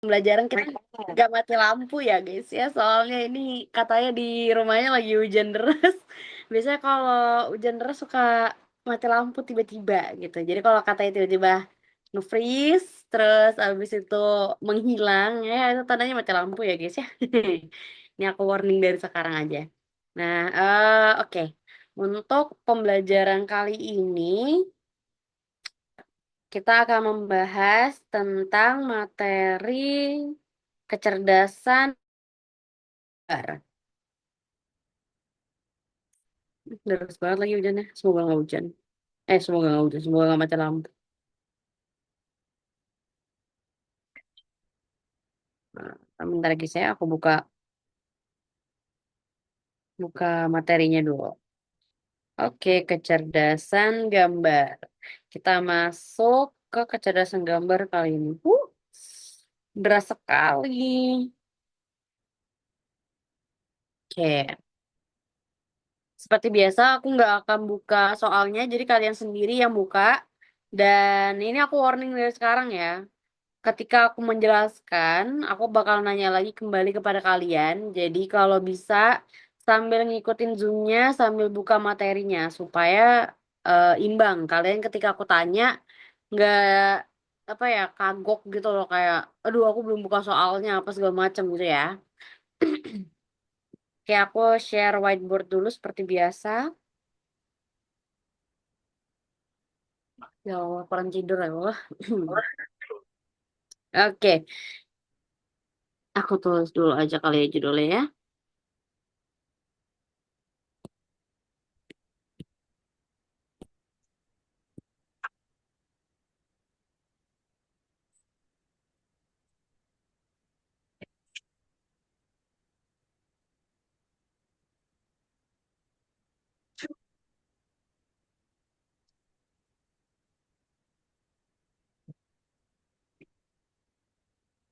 Pembelajaran kita nggak mati lampu ya guys ya, soalnya ini katanya di rumahnya lagi hujan deras. Biasanya kalau hujan deras suka mati lampu tiba-tiba gitu. Jadi kalau katanya tiba-tiba nge-freeze terus abis itu menghilang ya itu tandanya mati lampu ya guys ya. Ini aku warning dari sekarang aja. Nah, oke. Untuk pembelajaran kali ini kita akan membahas tentang materi kecerdasan gambar. Deras banget lagi hujannya. Semoga nggak hujan. Semoga nggak hujan. Semoga nggak mati lampu. Nah, bentar lagi aku buka buka materinya dulu. Oke, kecerdasan gambar. Kita masuk ke kecerdasan gambar kali ini. Deras sekali. Oke. Seperti biasa, aku nggak akan buka soalnya, jadi kalian sendiri yang buka. Dan ini aku warning dari sekarang ya. Ketika aku menjelaskan, aku bakal nanya lagi kembali kepada kalian. Jadi kalau bisa sambil ngikutin zoomnya, sambil buka materinya supaya imbang. Kalian ketika aku tanya nggak apa ya kagok gitu loh kayak, aduh aku belum buka soalnya apa segala macam gitu ya. Oke, aku share whiteboard dulu seperti biasa. Ya Allah, kurang tidur ya Allah. Oke, aku tulis dulu aja kali ya judulnya ya.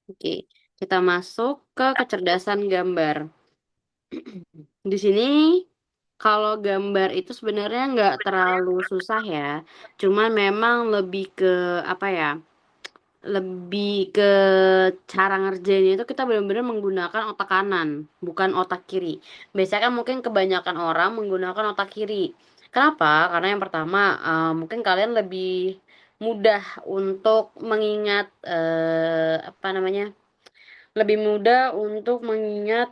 Oke, kita masuk ke kecerdasan gambar. Di sini kalau gambar itu sebenarnya nggak terlalu susah ya. Cuman memang lebih ke apa ya? Lebih ke cara ngerjainnya itu kita benar-benar menggunakan otak kanan, bukan otak kiri. Biasanya kan mungkin kebanyakan orang menggunakan otak kiri. Kenapa? Karena yang pertama, mungkin kalian lebih mudah untuk mengingat apa namanya? Lebih mudah untuk mengingat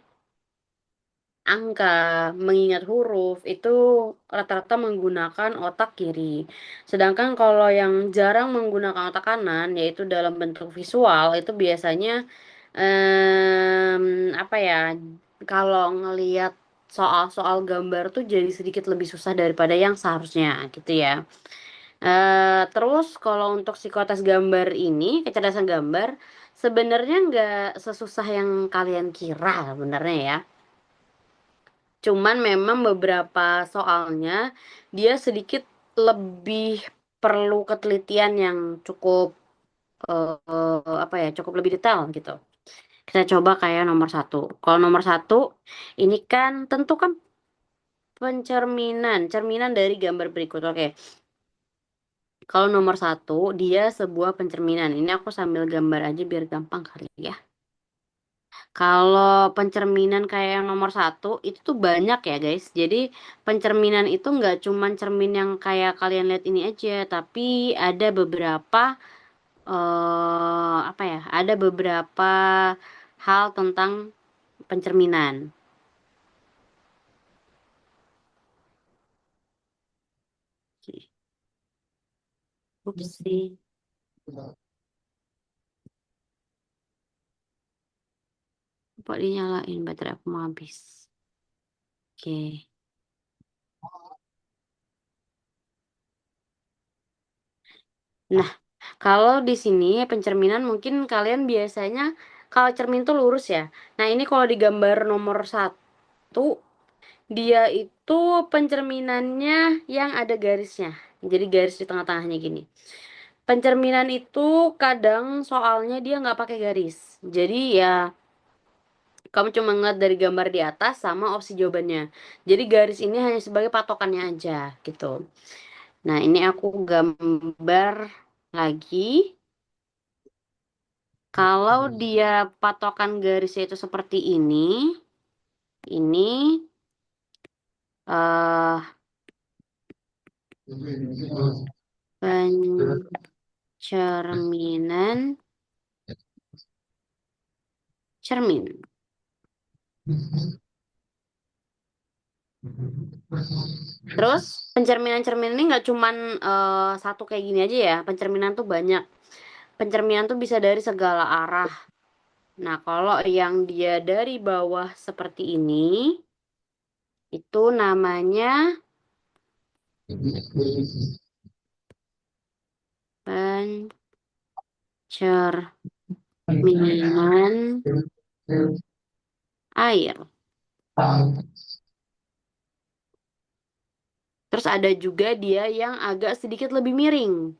angka, mengingat huruf itu rata-rata menggunakan otak kiri. Sedangkan kalau yang jarang menggunakan otak kanan, yaitu dalam bentuk visual, itu biasanya apa ya? Kalau ngelihat soal-soal gambar tuh jadi sedikit lebih susah daripada yang seharusnya, gitu ya. Terus kalau untuk psikotes gambar ini, kecerdasan gambar, sebenarnya nggak sesusah yang kalian kira sebenarnya ya. Cuman memang beberapa soalnya dia sedikit lebih perlu ketelitian yang cukup apa ya, cukup lebih detail gitu. Kita coba kayak nomor satu. Kalau nomor satu ini kan tentukan cerminan dari gambar berikut. Oke, kalau nomor satu dia sebuah pencerminan. Ini aku sambil gambar aja biar gampang kali ya. Kalau pencerminan kayak yang nomor satu itu tuh banyak ya guys. Jadi pencerminan itu nggak cuman cermin yang kayak kalian lihat ini aja, tapi ada beberapa apa ya? Ada beberapa hal tentang pencerminan. Ups sih, kok dinyalain baterai aku mau habis. Oke. Nah, kalau di sini pencerminan mungkin kalian biasanya kalau cermin tuh lurus ya. Nah, ini kalau di gambar nomor satu dia itu pencerminannya yang ada garisnya. Jadi garis di tengah-tengahnya gini. Pencerminan itu kadang soalnya dia nggak pakai garis. Jadi ya kamu cuma ngeliat dari gambar di atas sama opsi jawabannya. Jadi garis ini hanya sebagai patokannya aja gitu. Nah ini aku gambar lagi. Kalau dia patokan garisnya itu seperti ini eh pencerminan cermin. Terus pencerminan cermin ini nggak cuman satu kayak gini aja ya. Pencerminan tuh banyak. Pencerminan tuh bisa dari segala arah. Nah, kalau yang dia dari bawah seperti ini, itu namanya pencerminan air. Terus ada juga dia yang agak sedikit lebih miring.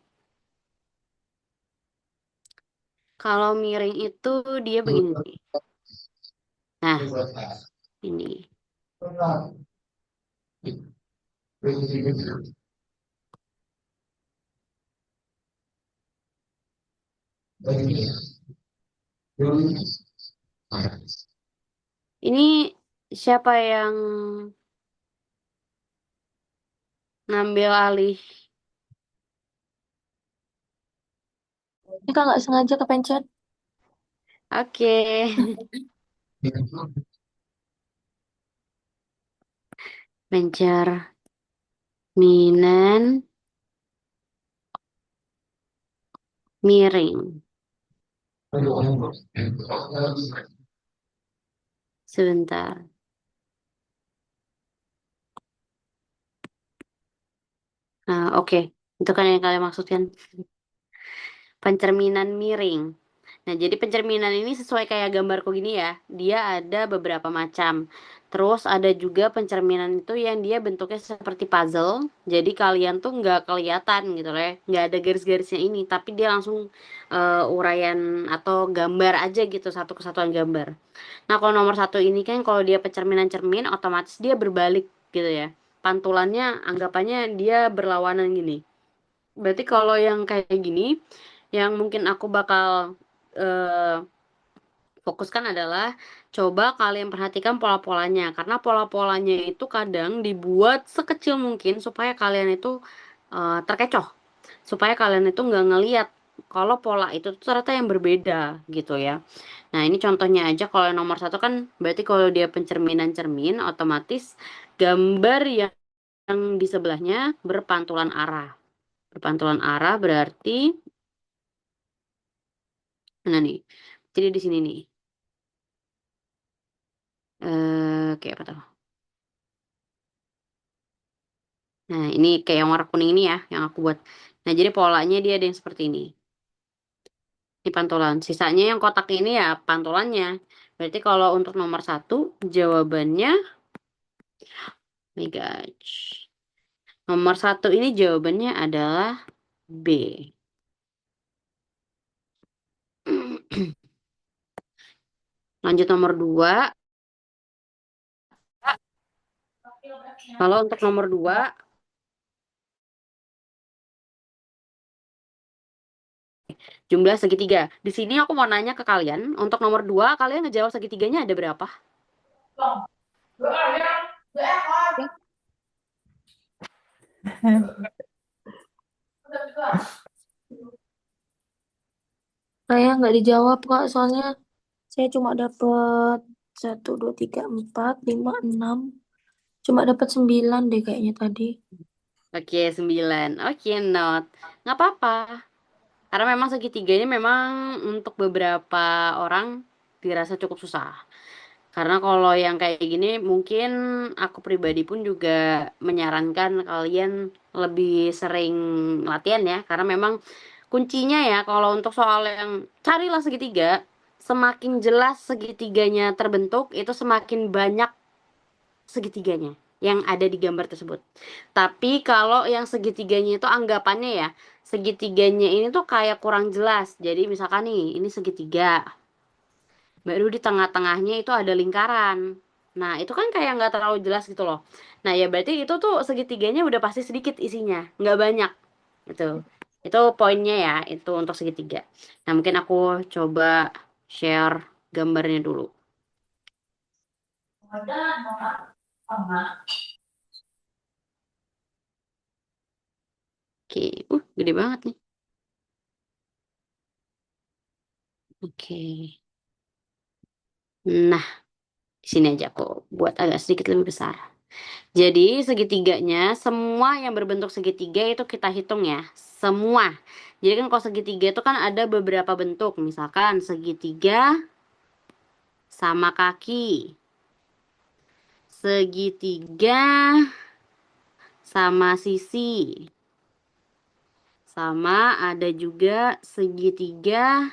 Kalau miring itu dia begini nih. Nah, ini. Ini siapa yang ngambil alih? Ini kak nggak sengaja kepencet. Oke. Pencerminan miring. Sebentar. Nah, oke. Itu kan yang kalian maksudkan. Pencerminan miring. Nah, jadi pencerminan ini sesuai kayak gambarku gini ya. Dia ada beberapa macam. Terus ada juga pencerminan itu yang dia bentuknya seperti puzzle. Jadi kalian tuh nggak kelihatan gitu loh ya. Nggak ada garis-garisnya ini. Tapi dia langsung uraian atau gambar aja gitu. Satu kesatuan gambar. Nah, kalau nomor satu ini kan kalau dia pencerminan cermin, otomatis dia berbalik gitu ya. Pantulannya anggapannya dia berlawanan gini. Berarti kalau yang kayak gini, yang mungkin aku bakal eh, fokuskan adalah coba kalian perhatikan pola-polanya. Karena pola-polanya itu kadang dibuat sekecil mungkin supaya kalian itu terkecoh. Supaya kalian itu nggak ngeliat kalau pola itu tuh ternyata yang berbeda gitu ya. Nah, ini contohnya aja kalau yang nomor satu kan berarti kalau dia pencerminan cermin, otomatis gambar yang di sebelahnya berpantulan arah. Berpantulan arah berarti mana nih? Jadi di sini nih. Kayak apa tuh? Nah, ini kayak yang warna kuning ini ya, yang aku buat. Nah, jadi polanya dia ada yang seperti ini. Ini pantulan. Sisanya yang kotak ini ya pantulannya. Berarti kalau untuk nomor satu, jawabannya, oh my gosh. Nomor satu ini jawabannya adalah B. Lanjut nomor dua. Kalau untuk nomor dua, jumlah segitiga. Di sini aku mau nanya ke kalian, untuk nomor dua, kalian ngejawab segitiganya ada berapa? Saya nggak dijawab kak, soalnya saya cuma dapat satu, dua, tiga, empat, lima, enam. Cuma dapat 9 deh kayaknya tadi. Oke, 9. Oke, not. Nggak apa-apa. Karena memang segitiganya memang untuk beberapa orang dirasa cukup susah. Karena kalau yang kayak gini mungkin aku pribadi pun juga menyarankan kalian lebih sering latihan ya. Karena memang kuncinya ya kalau untuk soal yang carilah segitiga, semakin jelas segitiganya terbentuk itu semakin banyak segitiganya yang ada di gambar tersebut. Tapi kalau yang segitiganya itu anggapannya ya, segitiganya ini tuh kayak kurang jelas. Jadi misalkan nih, ini segitiga, baru di tengah-tengahnya itu ada lingkaran. Nah, itu kan kayak nggak terlalu jelas gitu loh. Nah, ya berarti itu tuh segitiganya udah pasti sedikit isinya, nggak banyak gitu. Itu poinnya ya, itu untuk segitiga. Nah, mungkin aku coba share gambarnya dulu. Oke, gede banget nih. Oke. Nah, di sini aja aku buat agak sedikit lebih besar. Jadi segitiganya, semua yang berbentuk segitiga itu kita hitung ya. Semua. Jadi kan kalau segitiga itu kan ada beberapa bentuk. Misalkan segitiga sama kaki. Segitiga sama sisi. Sama ada juga segitiga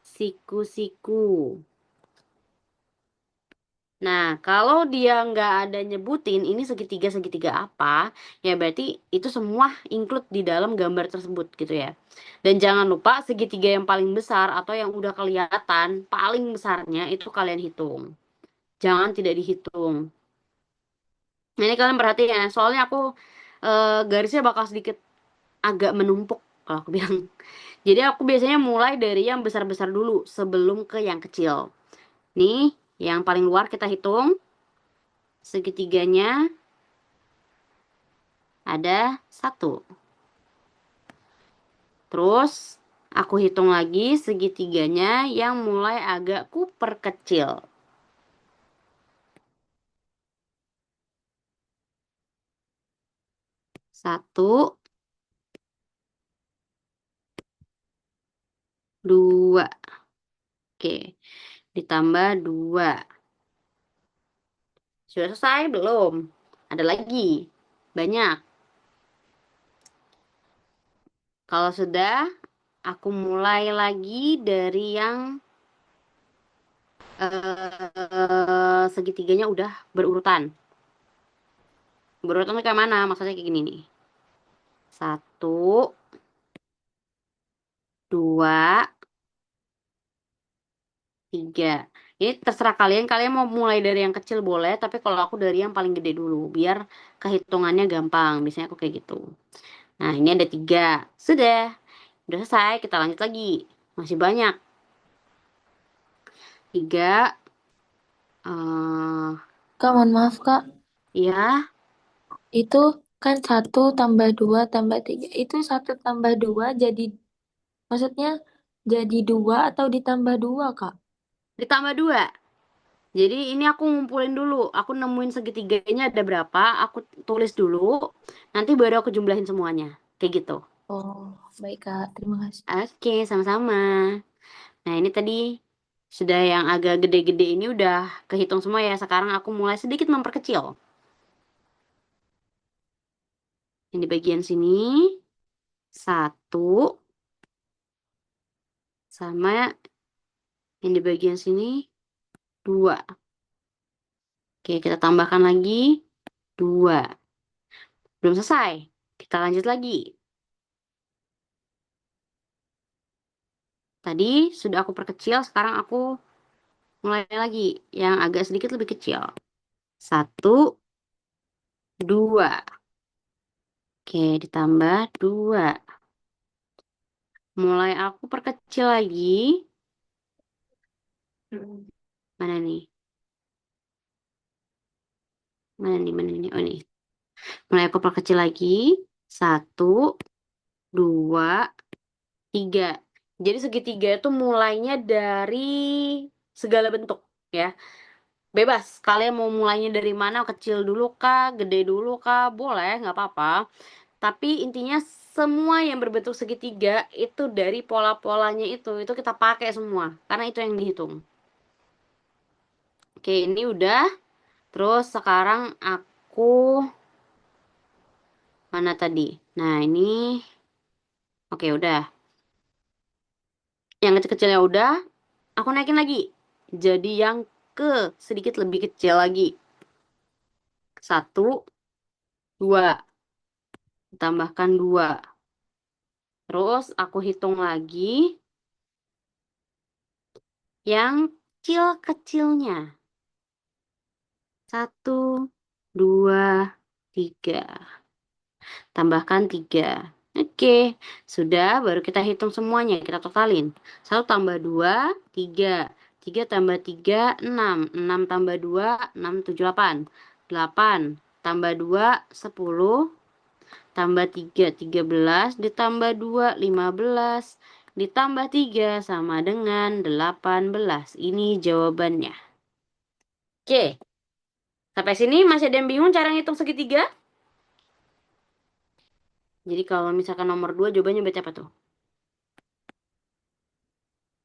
siku-siku. Nah, kalau dia nggak ada nyebutin ini segitiga-segitiga apa, ya berarti itu semua include di dalam gambar tersebut gitu ya. Dan jangan lupa segitiga yang paling besar atau yang udah kelihatan paling besarnya itu kalian hitung. Jangan tidak dihitung. Nah, ini kalian perhatiin ya, soalnya aku garisnya bakal sedikit agak menumpuk kalau aku bilang. Jadi aku biasanya mulai dari yang besar-besar dulu sebelum ke yang kecil. Nih, yang paling luar kita hitung segitiganya ada satu. Terus aku hitung lagi segitiganya yang mulai agak kuperkecil. Satu, dua. Oke, ditambah dua. Sudah selesai belum? Ada lagi. Banyak. Kalau sudah, aku mulai lagi dari yang segitiganya udah berurutan. Berurutan tuh kayak mana? Maksudnya kayak gini nih. Satu, dua, tiga. Ini terserah kalian. Kalian mau mulai dari yang kecil boleh. Tapi kalau aku dari yang paling gede dulu. Biar kehitungannya gampang. Biasanya aku kayak gitu. Nah, ini ada tiga. Sudah. Udah selesai. Kita lanjut lagi. Masih banyak. Tiga. Kak, mohon maaf Kak, Ya. itu kan satu tambah dua tambah tiga, itu satu tambah dua jadi, maksudnya jadi dua atau ditambah dua Kak? Ditambah dua. Jadi ini aku ngumpulin dulu. Aku nemuin segitiganya ada berapa. Aku tulis dulu. Nanti baru aku jumlahin semuanya. Kayak gitu. Oh, baik Kak, terima kasih. Oke, sama-sama. Nah, ini tadi sudah yang agak gede-gede ini udah kehitung semua ya. Sekarang aku mulai sedikit memperkecil. Yang di bagian sini, satu, sama yang di bagian sini, dua. Oke, kita tambahkan lagi, dua. Belum selesai. Kita lanjut lagi. Tadi sudah aku perkecil, sekarang aku mulai lagi. Yang agak sedikit lebih kecil. Satu, dua. Oke, ditambah dua. Mulai aku perkecil lagi. Mana nih? Mana nih? Mana nih? Oh, nih. Mulai aku perkecil lagi. Satu, dua, tiga. Jadi segitiga itu mulainya dari segala bentuk ya. Bebas. Kalian mau mulainya dari mana? Kecil dulu kah? Gede dulu kah? Boleh, nggak apa-apa. Tapi intinya semua yang berbentuk segitiga itu dari pola-polanya itu kita pakai semua. Karena itu yang dihitung. Oke, ini udah. Terus sekarang aku mana tadi? Nah, ini oke udah. Yang kecil-kecilnya udah, aku naikin lagi. Jadi yang ke sedikit lebih kecil lagi. Satu, dua. Tambahkan dua. Terus aku hitung lagi yang kecil-kecilnya. Satu, dua, tiga. Tambahkan tiga. Oke, sudah, baru kita hitung semuanya, kita totalin. 1 tambah 2, 3. 3 tambah 3, 6. 6 tambah 2, 6, 7, 8. 8 tambah 2, 10. Tambah 3, 13. Ditambah 2, 15. Ditambah 3 sama dengan 18. Ini jawabannya. Oke, sampai sini masih ada yang bingung cara ngitung segitiga? Jadi kalau misalkan nomor 2 jawabannya berarti apa tuh?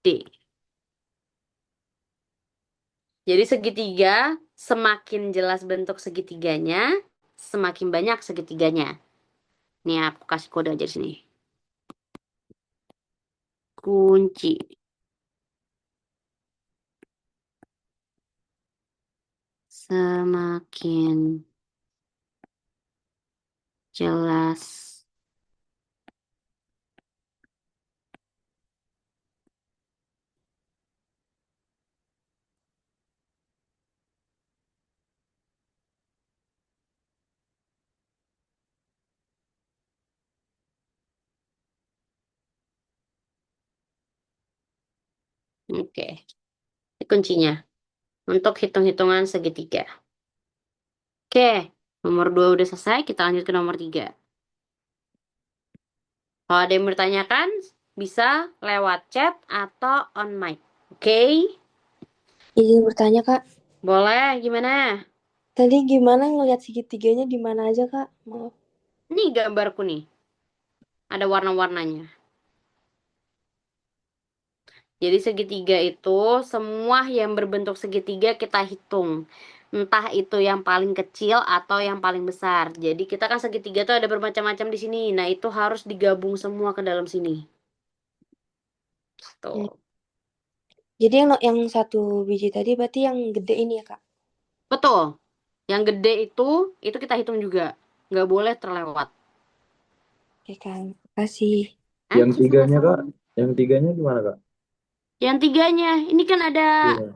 D. Jadi segitiga, semakin jelas bentuk segitiganya, semakin banyak segitiganya. Nih aku kasih kode aja di sini. Kunci. Semakin jelas. Oke, ini kuncinya. Untuk hitung-hitungan segitiga. Oke, nomor 2 udah selesai, kita lanjut ke nomor 3. Kalau ada yang bertanyakan, bisa lewat chat atau on mic. Oke, Izin bertanya, Kak. boleh gimana? Tadi gimana ngelihat segitiganya di mana aja, Kak? Maaf. Nih gambarku nih, ada warna-warnanya. Jadi segitiga itu semua yang berbentuk segitiga kita hitung. Entah itu yang paling kecil atau yang paling besar. Jadi kita kan segitiga tuh ada bermacam-macam di sini. Nah, itu harus digabung semua ke dalam sini. Ya. Tuh. Jadi yang satu biji tadi berarti yang gede ini ya, Kak? Betul. Yang gede itu kita hitung juga. Nggak boleh terlewat. Oke, Kak. Makasih. Yang Oke, tiganya sama-sama. Kak, yang tiganya gimana Kak? Yang tiganya, ini kan ada Iya.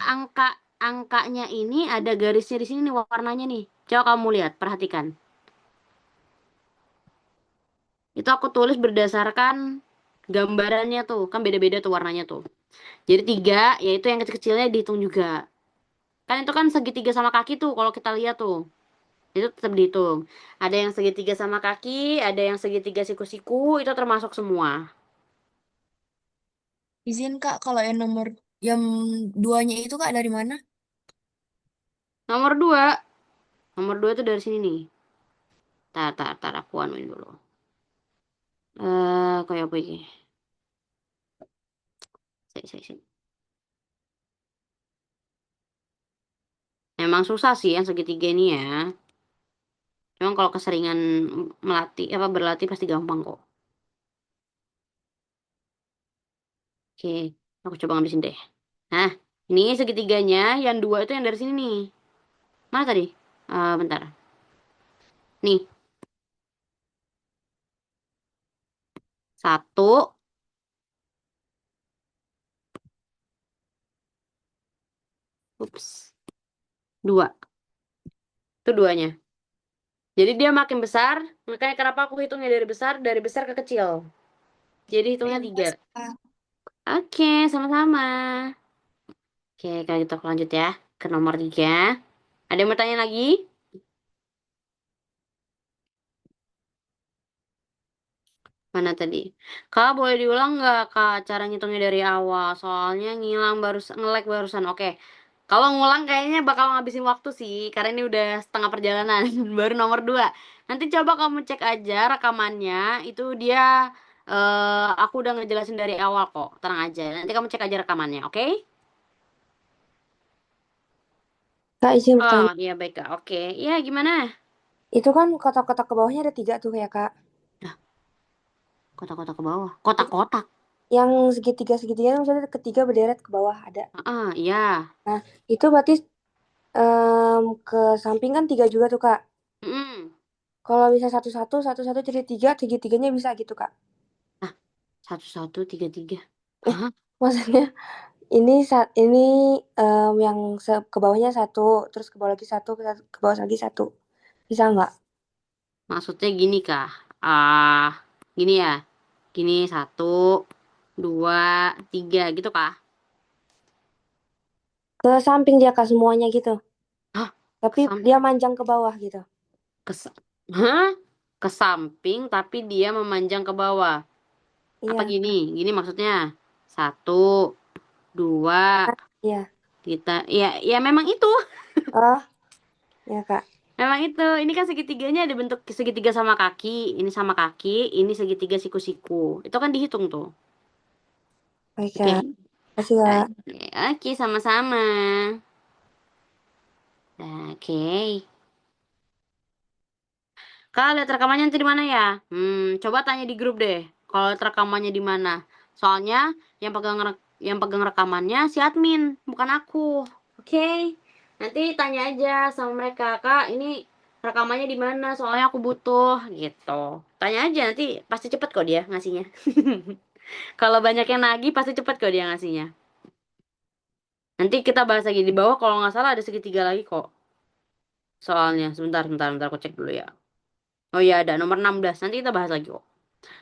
angkanya ini, ada garisnya di sini nih warnanya nih. Coba kamu lihat, perhatikan. Itu aku tulis berdasarkan gambarannya tuh, kan beda-beda tuh warnanya tuh. Jadi 3, yaitu yang kecil-kecilnya dihitung juga. Kan itu kan segitiga sama kaki tuh, kalau kita lihat tuh. Itu tetap dihitung. Ada yang segitiga sama kaki, ada yang segitiga siku-siku, itu termasuk semua. Izin Kak, kalau yang duanya itu Kak dari mana? Nomor 2, nomor 2 itu dari sini nih. Tar, aku anuin dulu. Kayak apa ini? Sik. Emang susah sih yang segitiga ini ya. Memang kalau keseringan melatih, apa berlatih pasti gampang kok. Oke, aku coba ngabisin deh. Nah, ini segitiganya, yang 2 itu yang dari sini nih. Mana tadi? Bentar. Nih, 1, ups, 2. Itu duanya. Jadi dia makin besar, makanya kenapa aku hitungnya dari besar ke kecil. Jadi hitungnya Terima 3. kasih Kak. Oke, sama-sama. Oke, kalau gitu aku lanjut ya ke nomor 3. Ada yang mau tanya lagi? Mana tadi? Kak, boleh diulang nggak, Kak, cara ngitungnya dari awal? Soalnya ngilang nge-lag barusan. Oke. Kalau ngulang kayaknya bakal ngabisin waktu sih, karena ini udah setengah perjalanan. Baru nomor 2. Nanti coba kamu cek aja rekamannya. Itu dia, aku udah ngejelasin dari awal kok. Tenang aja. Nanti kamu cek aja rekamannya, oke? Kak izin Oh, bertanya. iya baik, Kak. Oke. Iya, gimana? Itu kan kotak-kotak ke bawahnya ada 3 tuh ya Kak. Dah, kotak-kotak ke bawah. Itu Kotak-kotak. yang segitiga-segitiga maksudnya ketiga berderet ke bawah ada. Ah, iya. Nah, itu berarti ke samping kan 3 juga tuh Kak. Mm-mm. Kalau bisa satu-satu jadi 3, tiga-tiganya bisa gitu Kak. Ah, 1, 1, 3, 3. Eh, Hah? maksudnya ini yang ke bawahnya satu, terus ke bawah lagi satu, ke bawah lagi satu. Bisa nggak? Maksudnya gini kah? Ah, Gini ya. Gini, 1, 2, 3 gitu kah? Ke samping dia Kak semuanya gitu. Hah? Tapi Kesam dia manjang ke bawah gitu. kes Hah? Ke samping tapi dia memanjang ke bawah. Apa Iya, gini? Gini maksudnya. 1, 2, iya. kita ya ya memang itu. Oh, ya Kak. Memang itu. Ini kan segitiganya ada bentuk segitiga sama kaki, ini sama kaki, ini segitiga siku-siku. Itu kan dihitung tuh. Baik Oke. Kak. Kasih Kak. Oke, oke, sama-sama. Oke. Kak, lihat rekamannya nanti di mana ya? Coba tanya di grup deh. Kalau lihat rekamannya di mana. Soalnya yang pegang rekamannya si admin, bukan aku. Oke. Nanti tanya aja sama mereka, Kak, ini rekamannya di mana? Soalnya aku butuh gitu. Tanya aja nanti pasti cepet kok dia ngasihnya. Kalau banyak yang nagih pasti cepet kok dia ngasihnya. Nanti kita bahas lagi di bawah kalau nggak salah ada segitiga lagi kok. Soalnya sebentar sebentar sebentar aku cek dulu ya. Oh iya ada nomor 16. Nanti kita bahas lagi kok.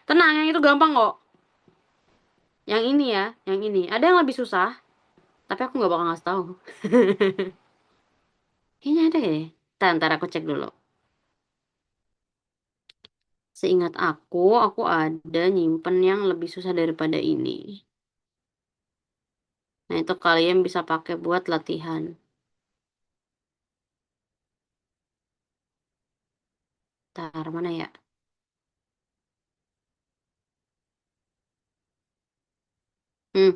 Tenang, yang itu gampang kok. Yang ini ya, yang ini. Ada yang lebih susah, tapi aku nggak bakal ngasih tahu. Kayaknya ada ya. Ntar aku cek dulu. Seingat aku ada nyimpen yang lebih susah daripada ini. Nah, itu kalian bisa pakai buat latihan. Ntar, mana ya? Hmm,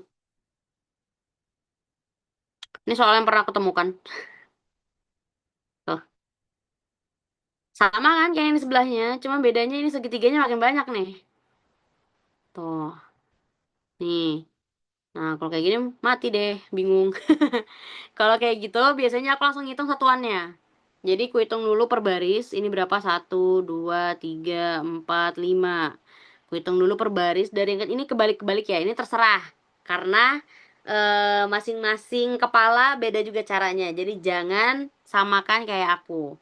ini soal yang pernah aku temukan. Tuh. Sama kan kayak yang di sebelahnya, cuma bedanya ini segitiganya makin banyak nih. Tuh, nih. Nah, kalau kayak gini mati deh, bingung. Kalau kayak gitu biasanya aku langsung hitung satuannya. Jadi ku hitung dulu per baris, ini berapa? 1, 2, 3, 4, 5. Ku hitung dulu per baris, dari yang ini kebalik-kebalik ya, ini terserah. Karena masing-masing kepala beda juga caranya. Jadi jangan samakan kayak aku.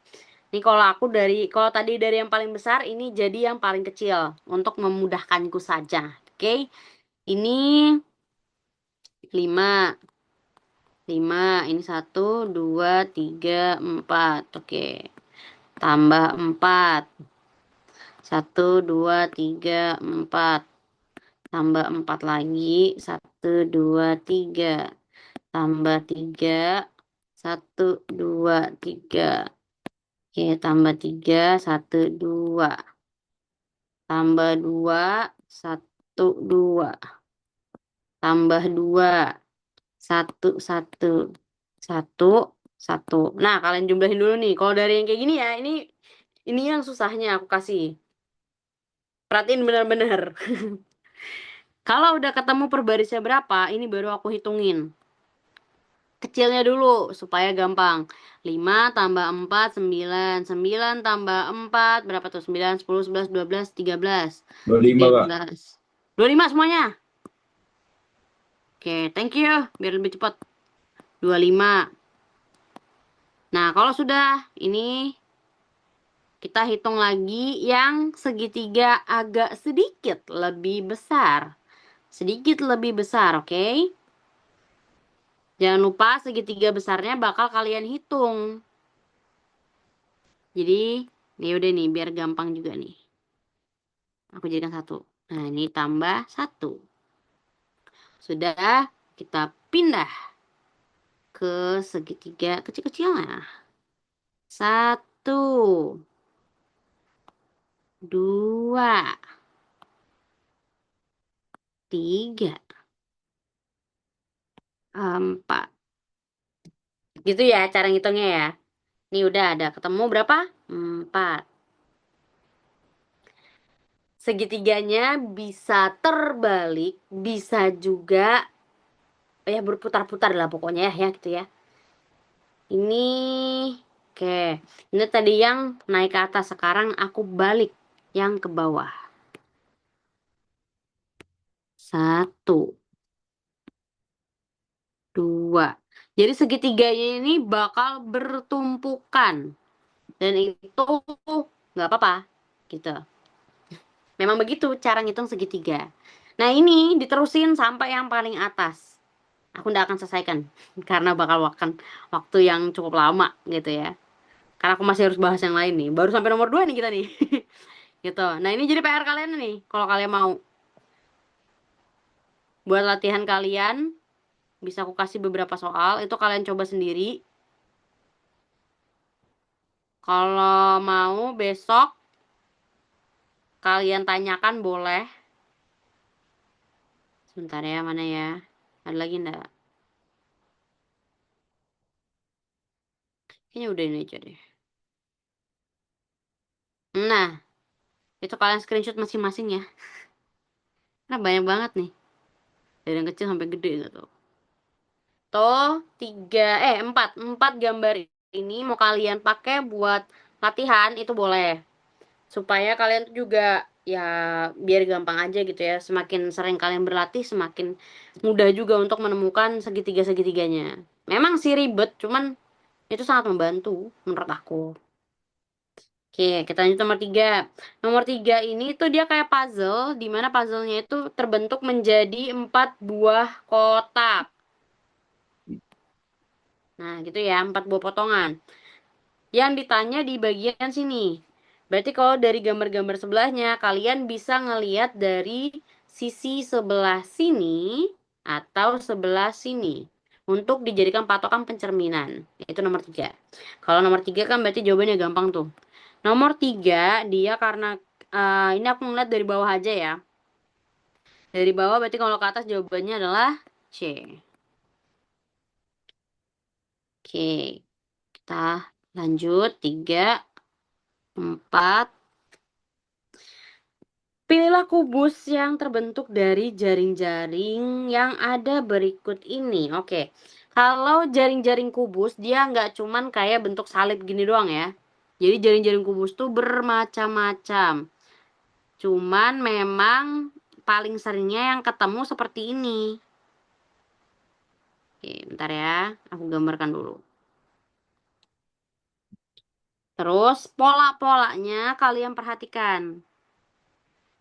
Ini kalau tadi dari yang paling besar, ini jadi yang paling kecil. Untuk memudahkanku saja. Oke, ini 5. 5 ini 1, 2, 3, 4. Oke. Tambah 4. 1, 2, 3, 4. Tambah 4 lagi. 1, 2, 3. Tambah 3. 1, 2, 3. Oke, tambah 3. 1, 2. Tambah 2. 1, 2. Tambah 2. 1, 1. 1, 1. Nah, kalian jumlahin dulu nih. Kalau dari yang kayak gini ya, ini yang susahnya aku kasih. Perhatiin bener-bener. Kalau udah ketemu per barisnya berapa, ini baru aku hitungin. Kecilnya dulu supaya gampang. 5 tambah 4 9. 9 tambah 4 berapa tuh? 9 10 11 12 13. 25 tiga Kak. belas 25 semuanya. Oke, thank you. Biar lebih cepat. 25. Nah, kalau sudah ini kita hitung lagi yang segitiga agak sedikit lebih besar. Sedikit lebih besar, oke? Jangan lupa segitiga besarnya bakal kalian hitung. Jadi, ya udah nih, biar gampang juga nih. Aku jadikan 1. Nah, ini tambah 1. Sudah, kita pindah ke segitiga kecil-kecilnya. 1, 2, 3, 4. Gitu ya cara ngitungnya ya. Ini udah ada ketemu berapa? 4. Segitiganya bisa terbalik, bisa juga ya berputar-putar lah pokoknya ya gitu ya. Ini oke. Ini tadi yang naik ke atas, sekarang aku balik yang ke bawah. 1, 2. Jadi segitiganya ini bakal bertumpukan dan itu nggak apa-apa gitu. Memang begitu cara ngitung segitiga. Nah ini diterusin sampai yang paling atas. Aku nggak akan selesaikan karena bakal makan waktu yang cukup lama gitu ya. Karena aku masih harus bahas yang lain nih. Baru sampai nomor 2 nih kita nih. Gitu. Nah ini jadi PR kalian nih. Kalau kalian mau buat latihan kalian, bisa aku kasih beberapa soal. Itu kalian coba sendiri. Kalau mau besok kalian tanyakan boleh. Sebentar ya, mana ya? Ada lagi enggak? Kayaknya udah ini aja deh. Nah, itu kalian screenshot masing-masing ya. Karena banyak banget nih. Dari yang kecil sampai gede gitu. Tuh, empat gambar ini mau kalian pakai buat latihan itu boleh. Supaya kalian tuh juga ya biar gampang aja gitu ya. Semakin sering kalian berlatih, semakin mudah juga untuk menemukan segitiga-segitiganya. Memang sih ribet, cuman itu sangat membantu menurut aku. Oke, kita lanjut nomor 3. Nomor 3 ini tuh dia kayak puzzle, di mana puzzle-nya itu terbentuk menjadi 4 buah kotak. Nah, gitu ya, 4 buah potongan. Yang ditanya di bagian sini. Berarti kalau dari gambar-gambar sebelahnya, kalian bisa ngeliat dari sisi sebelah sini atau sebelah sini. Untuk dijadikan patokan pencerminan. Itu nomor 3. Kalau nomor 3 kan berarti jawabannya gampang tuh. Nomor 3, dia karena ini aku ngeliat dari bawah aja ya. Dari bawah berarti kalau ke atas jawabannya adalah C. Oke, kita lanjut. 3, 4. Pilihlah kubus yang terbentuk dari jaring-jaring yang ada berikut ini. Oke, kalau jaring-jaring kubus, dia nggak cuman kayak bentuk salib gini doang ya. Jadi jaring-jaring kubus tuh bermacam-macam. Cuman memang paling seringnya yang ketemu seperti ini. Oke, bentar ya. Aku gambarkan dulu. Terus pola-polanya kalian perhatikan.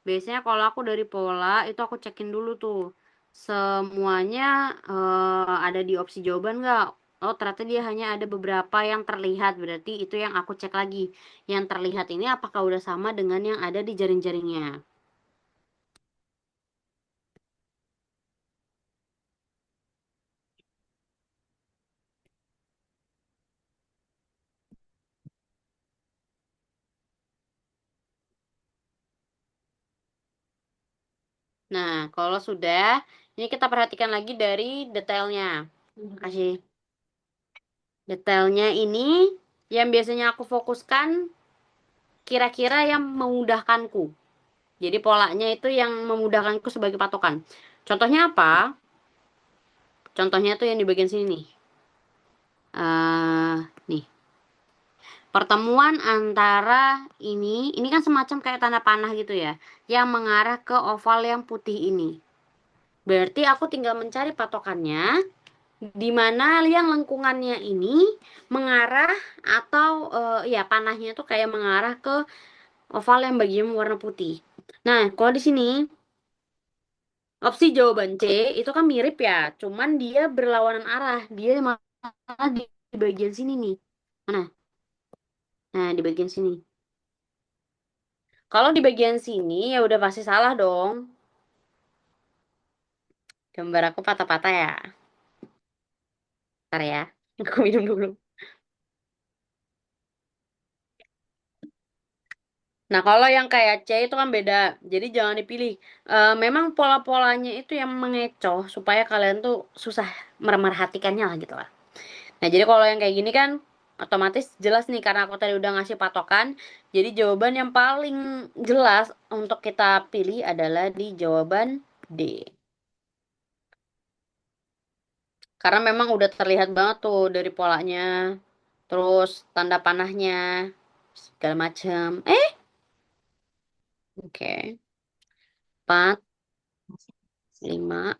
Biasanya kalau aku dari pola itu aku cekin dulu tuh. Semuanya ada di opsi jawaban nggak? Oh ternyata dia hanya ada beberapa yang terlihat. Berarti itu yang aku cek lagi. Yang terlihat ini apakah udah sama dengan yang ada di jaring-jaringnya? Nah, kalau sudah, ini kita perhatikan lagi dari detailnya. Kasih detailnya ini yang biasanya aku fokuskan kira-kira yang memudahkanku. Jadi polanya itu yang memudahkanku sebagai patokan. Contohnya apa? Contohnya tuh yang di bagian sini nih. Nih. Pertemuan antara ini kan semacam kayak tanda panah gitu ya, yang mengarah ke oval yang putih ini. Berarti aku tinggal mencari patokannya, di mana yang lengkungannya ini mengarah atau ya panahnya tuh kayak mengarah ke oval yang bagian warna putih. Nah, kalau di sini opsi jawaban C itu kan mirip ya, cuman dia berlawanan arah. Dia malah di bagian sini nih. Mana? Nah, di bagian sini. Kalau di bagian sini ya udah pasti salah dong. Gambar aku patah-patah ya. Ntar ya. Aku minum dulu. Nah, kalau yang kayak C itu kan beda. Jadi jangan dipilih. Memang pola-polanya itu yang mengecoh supaya kalian tuh susah memerhatikannya lah gitu lah. Nah, jadi kalau yang kayak gini kan otomatis jelas nih karena aku tadi udah ngasih patokan. Jadi jawaban yang paling jelas untuk kita pilih adalah di jawaban D. Karena memang udah terlihat banget tuh dari polanya. Terus tanda panahnya segala macam. Oke. 4, 5.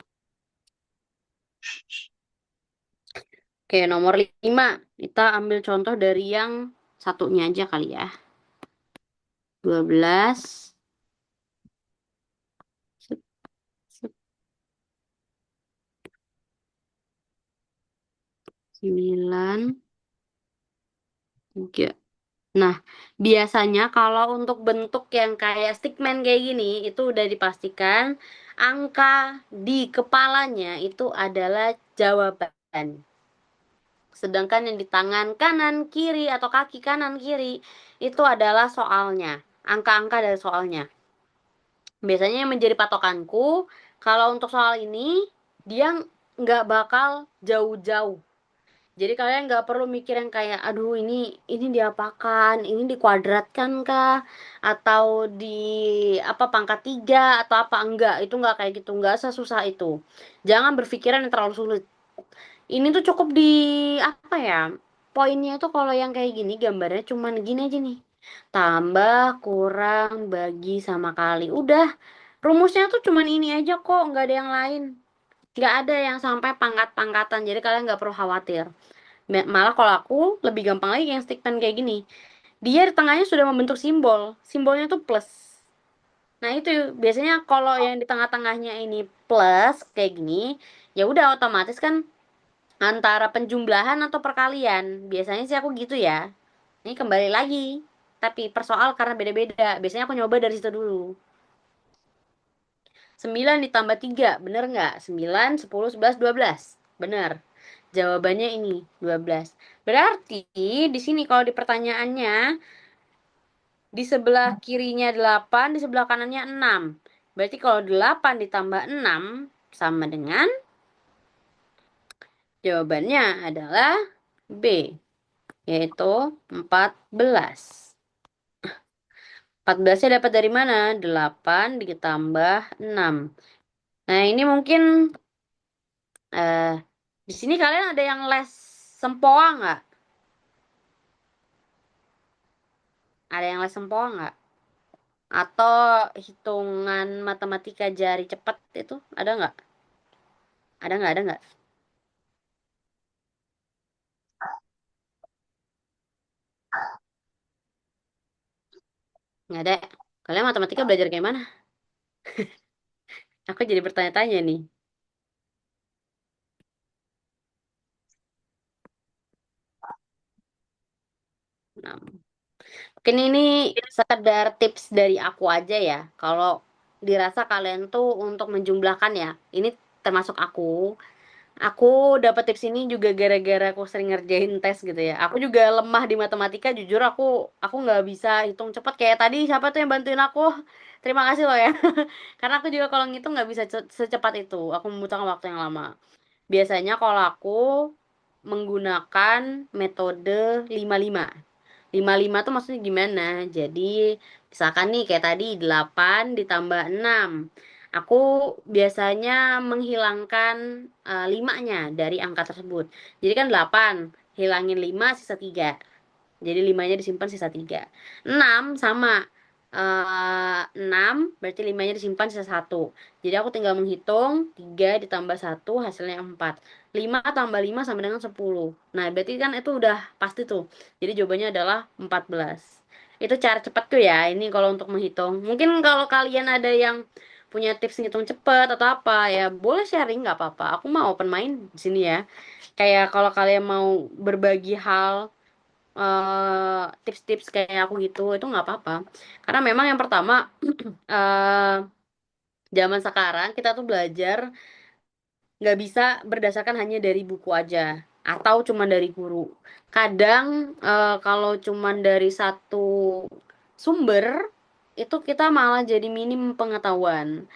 Oke, nomor 5. Kita ambil contoh dari yang satunya aja kali ya. 12. 9, 3. Nah, biasanya kalau untuk bentuk yang kayak stickman kayak gini, itu udah dipastikan angka di kepalanya itu adalah jawaban. Sedangkan yang di tangan kanan kiri atau kaki kanan kiri itu adalah soalnya, angka-angka dari soalnya. Biasanya yang menjadi patokanku, kalau untuk soal ini, dia nggak bakal jauh-jauh. Jadi kalian nggak perlu mikir yang kayak, aduh ini diapakan, ini dikuadratkan kah, atau di apa pangkat 3 atau apa enggak, itu nggak kayak gitu, nggak sesusah itu. Jangan berpikiran yang terlalu sulit. Ini tuh cukup di apa ya? Poinnya tuh kalau yang kayak gini gambarnya cuman gini aja nih. Tambah, kurang, bagi sama kali. Udah, rumusnya tuh cuman ini aja kok, nggak ada yang lain. Nggak ada yang sampai pangkat-pangkatan, jadi kalian nggak perlu khawatir. Malah kalau aku lebih gampang lagi yang stickman kayak gini. Dia di tengahnya sudah membentuk simbol. Simbolnya tuh plus. Nah itu biasanya kalau yang di tengah-tengahnya ini plus kayak gini, ya udah otomatis kan antara penjumlahan atau perkalian. Biasanya sih aku gitu ya. Ini kembali lagi. Tapi persoal karena beda-beda. Biasanya aku nyoba dari situ dulu. 9 ditambah 3 bener nggak? 9, 10, 11, 12. Bener. Jawabannya ini, 12. Berarti di sini kalau di pertanyaannya, di sebelah kirinya 8, di sebelah kanannya 6. Berarti kalau 8 ditambah 6 sama dengan jawabannya adalah B, yaitu 14. 14-nya dapat dari mana? 8 ditambah 6. Nah, ini mungkin eh di sini kalian ada yang les sempoa nggak? Ada yang les sempoa nggak? Atau hitungan matematika jari cepat itu ada nggak? Ada nggak? Ada nggak? Nggak ada. Kalian matematika belajar kayak mana? Aku jadi bertanya-tanya nih. 6. Mungkin ini sekedar tips dari aku aja ya. Kalau dirasa kalian tuh untuk menjumlahkan ya, ini termasuk aku. Aku dapet tips ini juga gara-gara aku sering ngerjain tes gitu ya. Aku juga lemah di matematika, jujur aku nggak bisa hitung cepat kayak tadi siapa tuh yang bantuin aku. Terima kasih loh ya. Karena aku juga kalau ngitung nggak bisa secepat itu. Aku membutuhkan waktu yang lama. Biasanya kalau aku menggunakan metode 55. 55 tuh maksudnya gimana? Jadi, misalkan nih kayak tadi 8 ditambah 6. Aku biasanya menghilangkan 5-nya dari angka tersebut. Jadi kan 8, hilangin 5 sisa 3. Jadi 5-nya disimpan sisa 3. 6 sama. 6 berarti 5-nya disimpan sisa 1. Jadi aku tinggal menghitung 3 ditambah 1 hasilnya 4. 5 tambah 5 sama dengan 10. Nah, berarti kan itu udah pasti tuh. Jadi jawabannya adalah 14. Itu cara cepatku ya. Ini kalau untuk menghitung. Mungkin kalau kalian ada yang punya tips ngitung cepet atau apa ya boleh sharing nggak apa-apa. Aku mau open mind di sini ya. Kayak kalau kalian mau berbagi hal tips-tips kayak aku gitu itu nggak apa-apa. Karena memang yang pertama eh zaman sekarang kita tuh belajar nggak bisa berdasarkan hanya dari buku aja atau cuma dari guru. Kadang kalau cuma dari satu sumber itu kita malah jadi minim pengetahuan.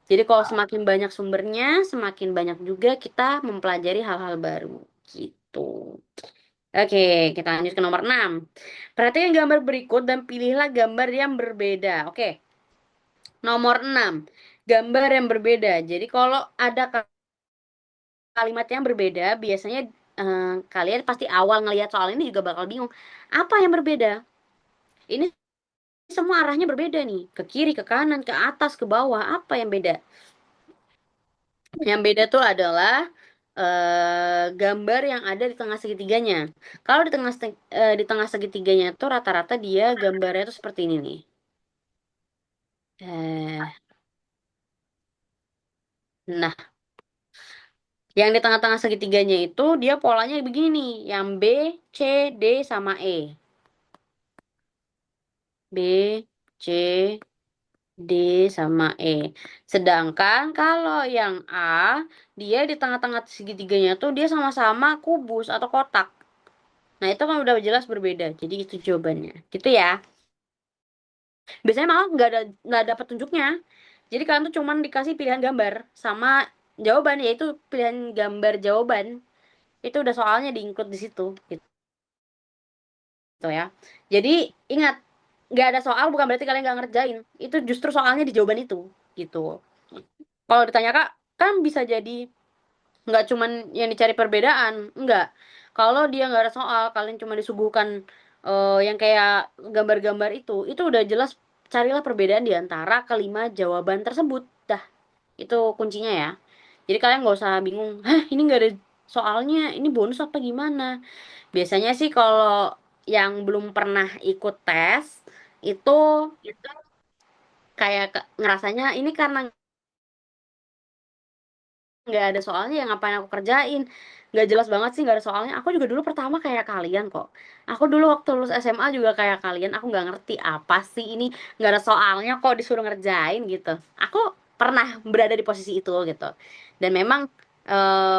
Jadi kalau semakin banyak sumbernya, semakin banyak juga kita mempelajari hal-hal baru gitu. Oke, kita lanjut ke nomor 6. Perhatikan gambar berikut dan pilihlah gambar yang berbeda. Oke, nomor 6. Gambar yang berbeda. Jadi kalau ada kalimat yang berbeda, biasanya kalian pasti awal ngelihat soal ini juga bakal bingung. Apa yang berbeda? Ini semua arahnya berbeda nih. Ke kiri, ke kanan, ke atas, ke bawah. Apa yang beda? Yang beda tuh adalah gambar yang ada di tengah segitiganya. Kalau di tengah segitiganya tuh rata-rata dia gambarnya tuh seperti ini nih. Eh, nah, Yang di tengah-tengah segitiganya itu dia polanya begini nih, yang B, C, D sama E. B, C, D sama E. Sedangkan kalau yang A, dia di tengah-tengah segitiganya tuh dia sama-sama kubus atau kotak. Nah, itu kan udah jelas berbeda. Jadi itu jawabannya. Gitu ya. Biasanya malah nggak ada petunjuknya. Jadi kalian tuh cuman dikasih pilihan gambar sama jawaban, yaitu pilihan gambar jawaban. Itu udah soalnya di-include di situ gitu ya. Jadi ingat, nggak ada soal bukan berarti kalian nggak ngerjain. Itu justru soalnya di jawaban itu gitu. Kalau ditanya Kak, kan bisa jadi nggak cuman yang dicari perbedaan, enggak. Kalau dia nggak ada soal, kalian cuma disuguhkan yang kayak gambar-gambar itu udah jelas, carilah perbedaan di antara kelima jawaban tersebut. Dah, itu kuncinya ya. Jadi kalian nggak usah bingung, hah ini nggak ada soalnya, ini bonus apa gimana. Biasanya sih kalau yang belum pernah ikut tes, itu kayak ngerasanya ini karena nggak ada soalnya ya ngapain aku kerjain, nggak jelas banget sih nggak ada soalnya. Aku juga dulu pertama kayak kalian kok. Aku dulu waktu lulus SMA juga kayak kalian, aku nggak ngerti apa sih ini, nggak ada soalnya kok disuruh ngerjain gitu. Aku pernah berada di posisi itu gitu. Dan memang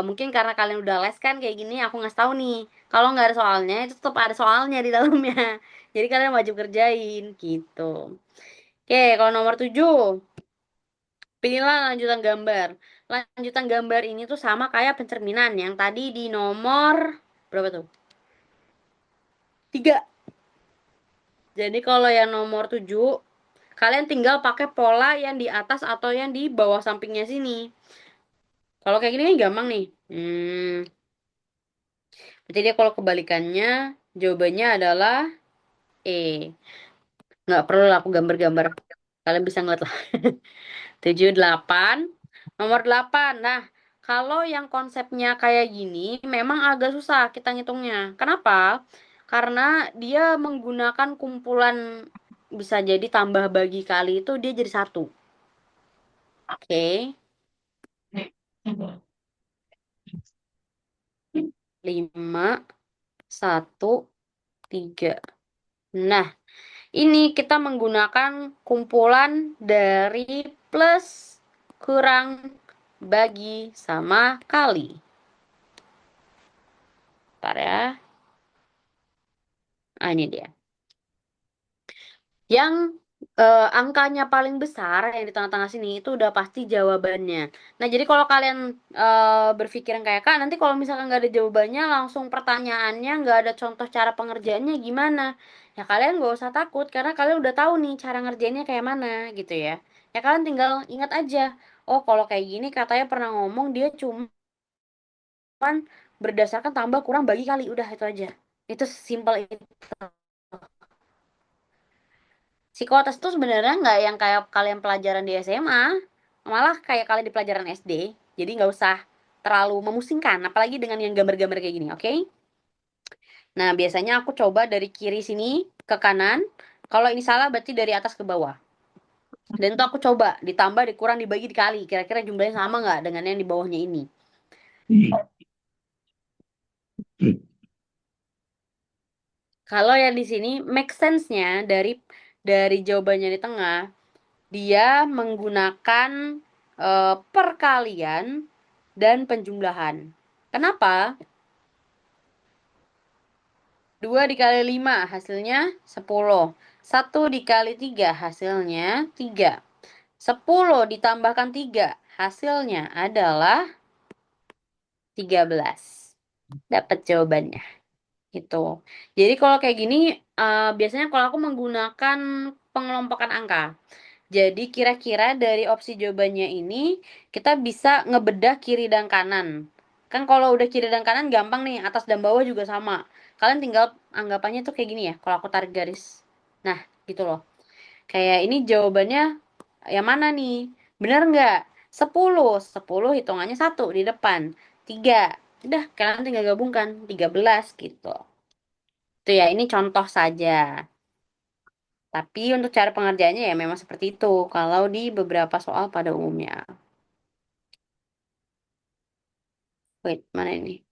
mungkin karena kalian udah les kan kayak gini, aku ngasih tahu nih kalau nggak ada soalnya itu tetap ada soalnya di dalamnya. Jadi kalian wajib kerjain gitu. Oke, kalau nomor 7, pilihlah lanjutan gambar. Lanjutan gambar ini tuh sama kayak pencerminan yang tadi di nomor berapa tuh? 3. Jadi kalau yang nomor 7, kalian tinggal pakai pola yang di atas atau yang di bawah sampingnya sini. Kalau kayak gini kan gampang nih. Berarti dia kalau kebalikannya, jawabannya adalah E. Nggak perlu lah aku gambar-gambar. Kalian bisa ngeliat lah. 7, 8. Nomor 8. Nah, kalau yang konsepnya kayak gini, memang agak susah kita ngitungnya. Kenapa? Karena dia menggunakan kumpulan, bisa jadi tambah bagi kali itu dia jadi satu. Oke. 5, 1, 3. Nah, ini kita menggunakan kumpulan dari plus, kurang, bagi, sama kali. Bentar ya. Ah, ini dia. Yang angkanya paling besar yang di tengah-tengah sini itu udah pasti jawabannya. Nah, jadi kalau kalian berpikir yang kayak Kak, nanti kalau misalkan nggak ada jawabannya, langsung pertanyaannya nggak ada contoh cara pengerjaannya gimana? Ya kalian nggak usah takut karena kalian udah tahu nih cara ngerjainnya kayak mana gitu ya. Ya kalian tinggal ingat aja. Oh, kalau kayak gini katanya pernah ngomong dia cuman berdasarkan tambah kurang bagi kali, udah itu aja. Itu simpel itu. Psikotes tuh sebenarnya nggak yang kayak kalian pelajaran di SMA, malah kayak kalian di pelajaran SD. Jadi nggak usah terlalu memusingkan, apalagi dengan yang gambar-gambar kayak gini, oke? Nah, biasanya aku coba dari kiri sini ke kanan. Kalau ini salah berarti dari atas ke bawah. Dan itu aku coba ditambah, dikurang, dibagi, dikali. Kira-kira jumlahnya sama nggak dengan yang di bawahnya ini? Kalau yang di sini make sense-nya dari jawabannya di tengah, dia menggunakan perkalian dan penjumlahan. Kenapa? 2 dikali 5 hasilnya 10. 1 dikali 3 hasilnya 3. 10 ditambahkan 3 hasilnya adalah 13. Dapat jawabannya. Gitu. Jadi kalau kayak gini, biasanya kalau aku menggunakan pengelompokan angka. Jadi kira-kira dari opsi jawabannya ini kita bisa ngebedah kiri dan kanan. Kan kalau udah kiri dan kanan gampang nih, atas dan bawah juga sama. Kalian tinggal anggapannya tuh kayak gini ya, kalau aku tarik garis. Nah, gitu loh. Kayak ini jawabannya yang mana nih? Bener nggak? 10. 10 hitungannya satu di depan. 3. Udah, kalian tinggal gabungkan. 13 gitu. Itu ya, ini contoh saja. Tapi untuk cara pengerjaannya ya memang seperti itu. Kalau di beberapa soal pada umumnya. Wait, mana ini?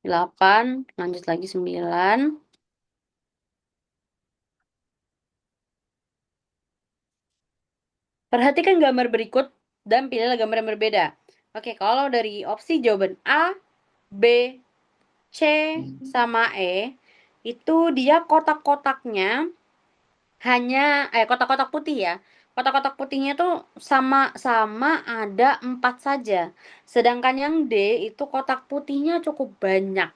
8, lanjut lagi 9. Perhatikan gambar berikut dan pilihlah gambar yang berbeda. Oke, kalau dari opsi jawaban A, B, C, sama E, itu dia kotak-kotaknya hanya, kotak-kotak putih ya. Kotak-kotak putihnya tuh sama-sama ada 4 saja. Sedangkan yang D itu kotak putihnya cukup banyak.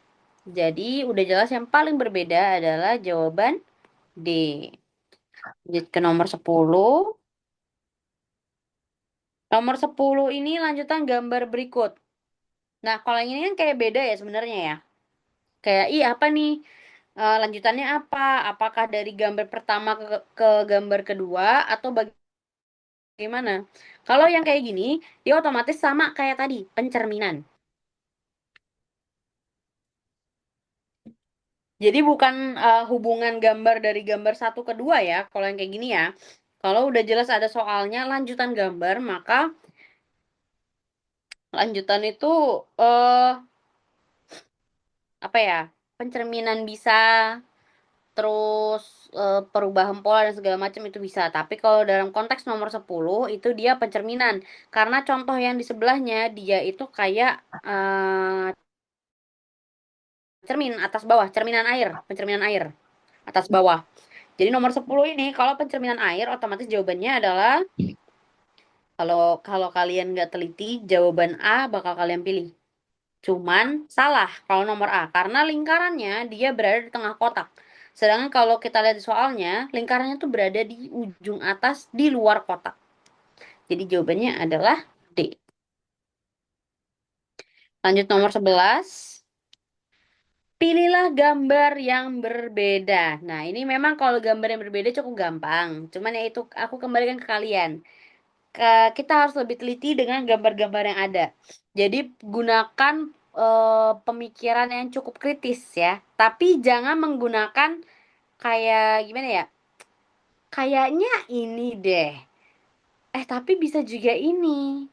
Jadi udah jelas yang paling berbeda adalah jawaban D. Lanjut ke nomor 10. Nomor 10 ini lanjutan gambar berikut. Nah, kalau yang ini kan kayak beda ya sebenarnya ya. Kayak, apa nih? Lanjutannya apa? Apakah dari gambar pertama ke gambar kedua atau bagaimana? Kalau yang kayak gini, dia otomatis sama kayak tadi, pencerminan. Jadi bukan hubungan gambar dari gambar satu ke dua ya, kalau yang kayak gini ya. Kalau udah jelas ada soalnya lanjutan gambar, maka lanjutan itu eh apa ya? Pencerminan bisa, terus perubahan pola dan segala macam itu bisa. Tapi kalau dalam konteks nomor 10 itu dia pencerminan. Karena contoh yang di sebelahnya dia itu kayak cermin atas bawah, cerminan air, pencerminan air atas bawah. Jadi nomor 10 ini kalau pencerminan air otomatis jawabannya adalah, kalau kalau kalian nggak teliti jawaban A bakal kalian pilih. Cuman salah kalau nomor A karena lingkarannya dia berada di tengah kotak. Sedangkan kalau kita lihat di soalnya, lingkarannya tuh berada di ujung atas di luar kotak. Jadi jawabannya adalah D. Lanjut nomor 11. Pilihlah gambar yang berbeda. Nah, ini memang kalau gambar yang berbeda cukup gampang. Cuman ya itu aku kembalikan ke kalian. Kita harus lebih teliti dengan gambar-gambar yang ada. Jadi gunakan pemikiran yang cukup kritis ya. Tapi jangan menggunakan kayak gimana ya? Kayaknya ini deh. Tapi bisa juga ini.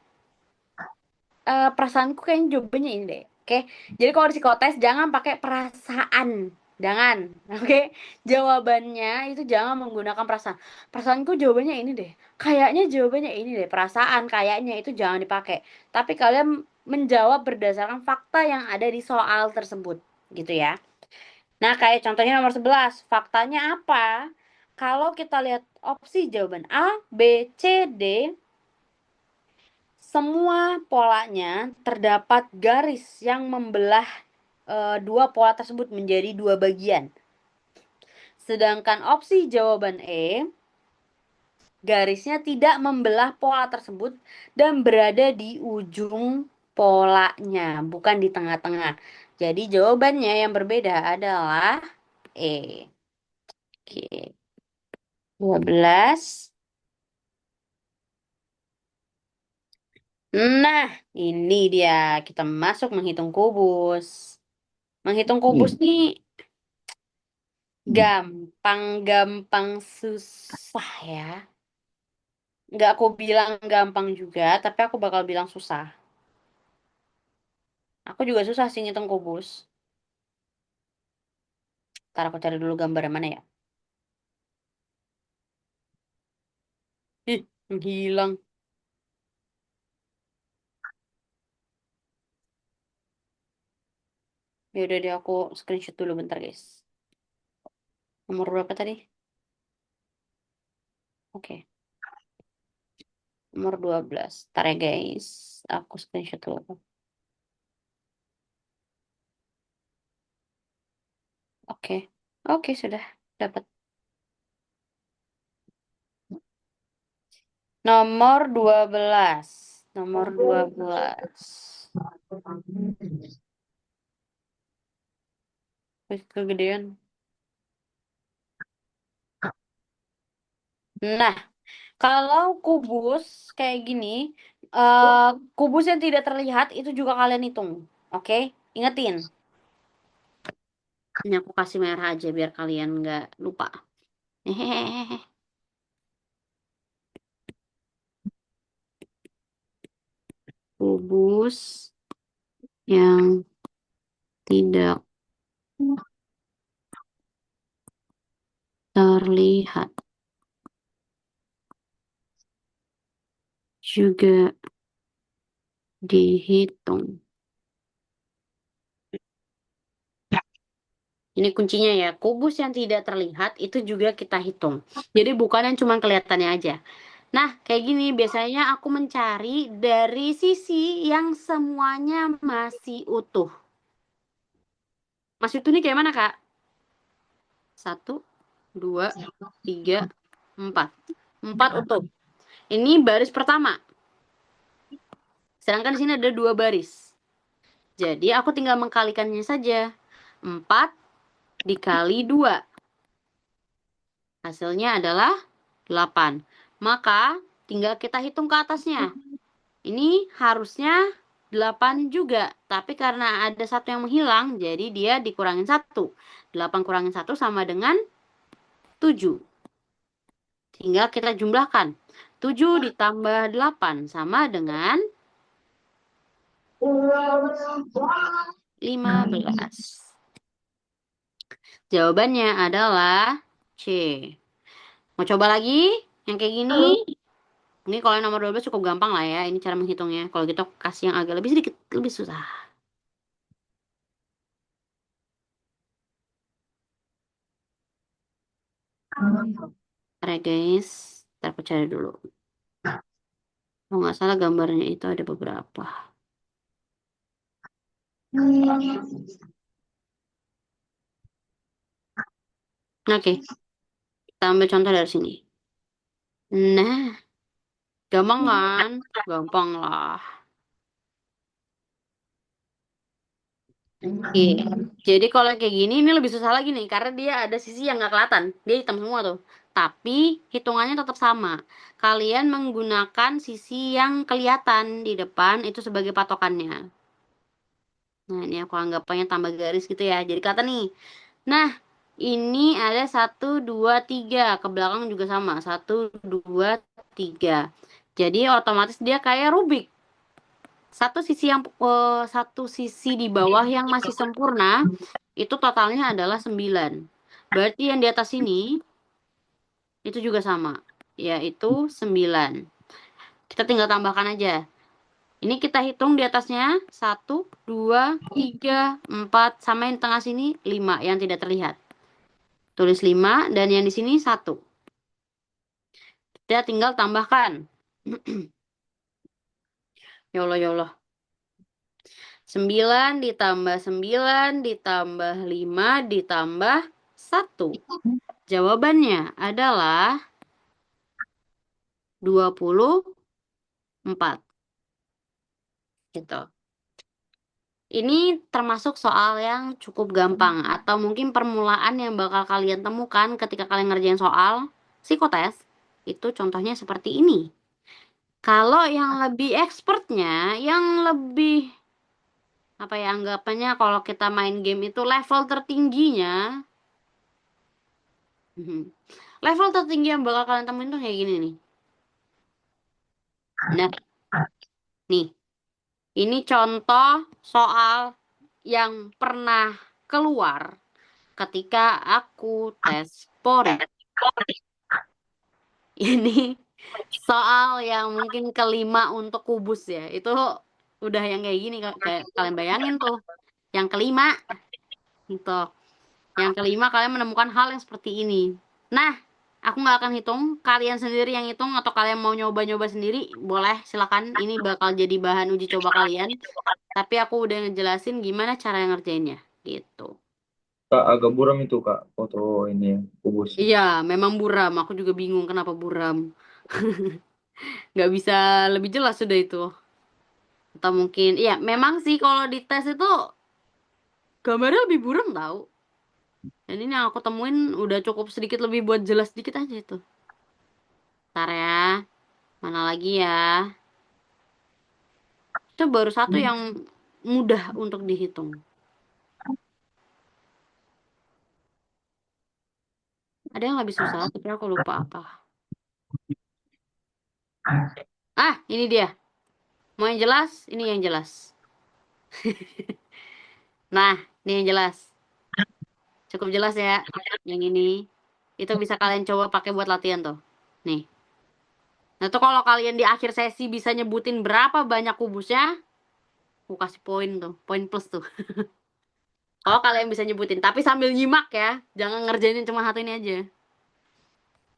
Perasaanku kayaknya jawabannya ini deh. Oke. Jadi kalau di psikotes jangan pakai perasaan. Jangan. Oke. Jawabannya itu jangan menggunakan perasaan. Perasaanku jawabannya ini deh. Kayaknya jawabannya ini deh. Perasaan kayaknya itu jangan dipakai. Tapi kalian menjawab berdasarkan fakta yang ada di soal tersebut. Gitu ya. Nah, kayak contohnya nomor 11. Faktanya apa? Kalau kita lihat opsi jawaban A, B, C, D, semua polanya terdapat garis yang membelah dua pola tersebut menjadi dua bagian. Sedangkan opsi jawaban E, garisnya tidak membelah pola tersebut dan berada di ujung polanya, bukan di tengah-tengah. Jadi jawabannya yang berbeda adalah E. Oke. 12. Nah, ini dia. Kita masuk menghitung kubus. Menghitung kubus nih gampang-gampang susah ya. Nggak aku bilang gampang juga, tapi aku bakal bilang susah. Aku juga susah sih ngitung kubus. Ntar aku cari dulu gambar yang mana ya. Ih, menghilang. Ya udah deh aku screenshot dulu bentar guys. Nomor berapa tadi? Oke, nomor 12. Ntar ya guys. Aku screenshot dulu. Oke. Oke, sudah dapat. Nomor 12. Nomor 12. Wih, kegedean. Nah, kalau kubus kayak gini, eh kubus yang tidak terlihat itu juga kalian hitung. Oke? Ingetin. Ini aku kasih merah aja biar kalian nggak lupa. Hehehe. Kubus yang tidak terlihat juga dihitung. Ini kuncinya ya, kubus yang tidak terlihat itu juga kita hitung. Jadi bukan yang cuma kelihatannya aja. Nah, kayak gini biasanya aku mencari dari sisi yang semuanya masih utuh. Masih utuh nih kayak mana, Kak? Satu, dua, tiga, empat. Empat utuh. Ini baris pertama. Sedangkan di sini ada dua baris. Jadi aku tinggal mengkalikannya saja. 4 dikali 2. Hasilnya adalah 8. Maka tinggal kita hitung ke atasnya. Ini harusnya 8 juga. Tapi karena ada satu yang menghilang, jadi dia dikurangin 1. 8 kurangin 1 sama dengan 7. Tinggal kita jumlahkan. 7 ditambah 8 sama dengan 15. Jawabannya adalah C. Mau coba lagi? Yang kayak gini? Ini kalau yang nomor 12 cukup gampang lah ya. Ini cara menghitungnya. Kalau gitu aku kasih yang agak lebih sedikit, lebih susah. Ntar ya guys. Ntar aku cari dulu. Kalau nggak salah gambarnya itu ada beberapa. Oke, kita ambil contoh dari sini. Nah, gampang kan? Gampang lah. Oke, jadi kalau kayak gini ini lebih susah lagi nih. Karena dia ada sisi yang nggak kelihatan. Dia hitam semua tuh. Tapi hitungannya tetap sama. Kalian menggunakan sisi yang kelihatan di depan itu sebagai patokannya. Nah, ini aku anggapannya tambah garis gitu ya. Jadi kata nih. Nah, ini ada 1, 2, 3. Ke belakang juga sama. 1, 2, 3. Jadi otomatis dia kayak Rubik. Satu sisi di bawah yang masih sempurna itu totalnya adalah 9. Berarti yang di atas ini itu juga sama, yaitu 9. Kita tinggal tambahkan aja. Ini kita hitung di atasnya 1, 2, 3, 4 sama yang tengah sini 5 yang tidak terlihat. Tulis 5 dan yang di sini 1. Kita tinggal tambahkan. Ya Allah, ya Allah. 9 ditambah 9 ditambah 5 ditambah 1. Jawabannya adalah 24. Gitu. Ini termasuk soal yang cukup gampang atau mungkin permulaan yang bakal kalian temukan ketika kalian ngerjain soal psikotes. Itu contohnya seperti ini. Kalau yang lebih expertnya, yang lebih apa ya anggapannya kalau kita main game itu level tertingginya, level tertinggi yang bakal kalian temuin tuh kayak gini nih. Nah, nih, ini contoh soal yang pernah keluar ketika aku tes Polri. Ini soal yang mungkin kelima untuk kubus ya. Itu udah yang kayak gini kayak kalian bayangin tuh. Yang kelima gitu. Yang kelima kalian menemukan hal yang seperti ini. Nah, aku nggak akan hitung. Kalian sendiri yang hitung atau kalian mau nyoba-nyoba sendiri, boleh silakan. Ini bakal jadi bahan uji coba kalian. Tapi aku udah ngejelasin gimana cara ngerjainnya. Gitu. Kak, agak buram itu Kak, foto ini ya, kubus. Iya, memang buram. Aku juga bingung kenapa buram. Nggak bisa lebih jelas sudah itu. Atau mungkin, iya memang sih kalau di tes itu gambarnya lebih buram tahu. Dan ini yang aku temuin udah cukup sedikit lebih buat jelas sedikit aja itu. Ntar ya, mana lagi ya? Itu baru satu yang mudah untuk dihitung. Ada yang lebih susah, tapi aku lupa apa. Ah, ini dia. Mau yang jelas? Ini yang jelas. Nah, ini yang jelas. Cukup jelas ya. Yang ini. Itu bisa kalian coba pakai buat latihan tuh. Nih. Nah, tuh kalau kalian di akhir sesi bisa nyebutin berapa banyak kubusnya, aku kasih poin tuh. Poin plus tuh. Kalau kalian bisa nyebutin. Tapi sambil nyimak ya. Jangan ngerjainin cuma satu ini aja.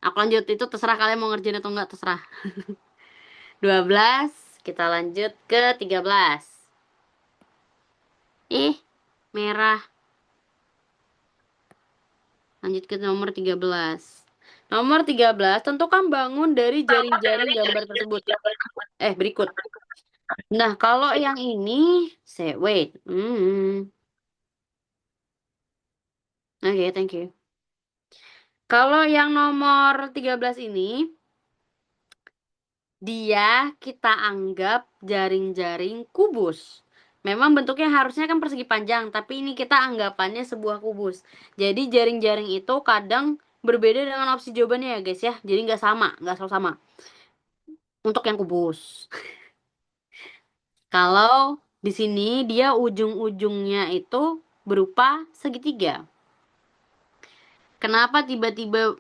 Aku lanjut. Itu terserah kalian mau ngerjain atau enggak. Terserah. 12. Kita lanjut ke 13. Merah. Lanjut ke nomor 13. Nomor 13, tentukan bangun dari jaring-jaring gambar tersebut. Berikut. Nah, kalau yang ini, wait. Oke, thank you. Kalau yang nomor 13 ini, dia kita anggap jaring-jaring kubus. Memang bentuknya harusnya kan persegi panjang, tapi ini kita anggapannya sebuah kubus. Jadi jaring-jaring itu kadang berbeda dengan opsi jawabannya ya guys ya. Jadi nggak sama, nggak selalu sama. Untuk yang kubus. Kalau di sini dia ujung-ujungnya itu berupa segitiga. Kenapa tiba-tiba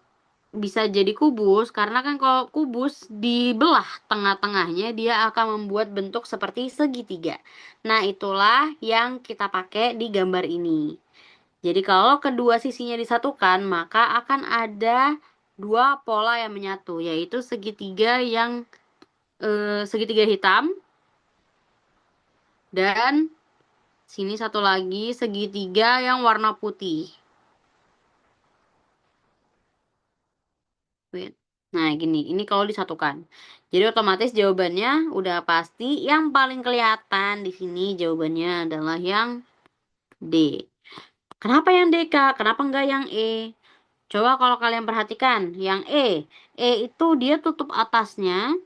bisa jadi kubus? Karena kan kalau kubus dibelah tengah-tengahnya dia akan membuat bentuk seperti segitiga. Nah, itulah yang kita pakai di gambar ini. Jadi kalau kedua sisinya disatukan, maka akan ada dua pola yang menyatu, yaitu segitiga yang segitiga hitam dan sini satu lagi segitiga yang warna putih. Wait. Nah, gini. Ini kalau disatukan. Jadi otomatis jawabannya udah pasti yang paling kelihatan di sini jawabannya adalah yang D. Kenapa yang D, Kak? Kenapa enggak yang E? Coba kalau kalian perhatikan, yang E. E itu dia tutup atasnya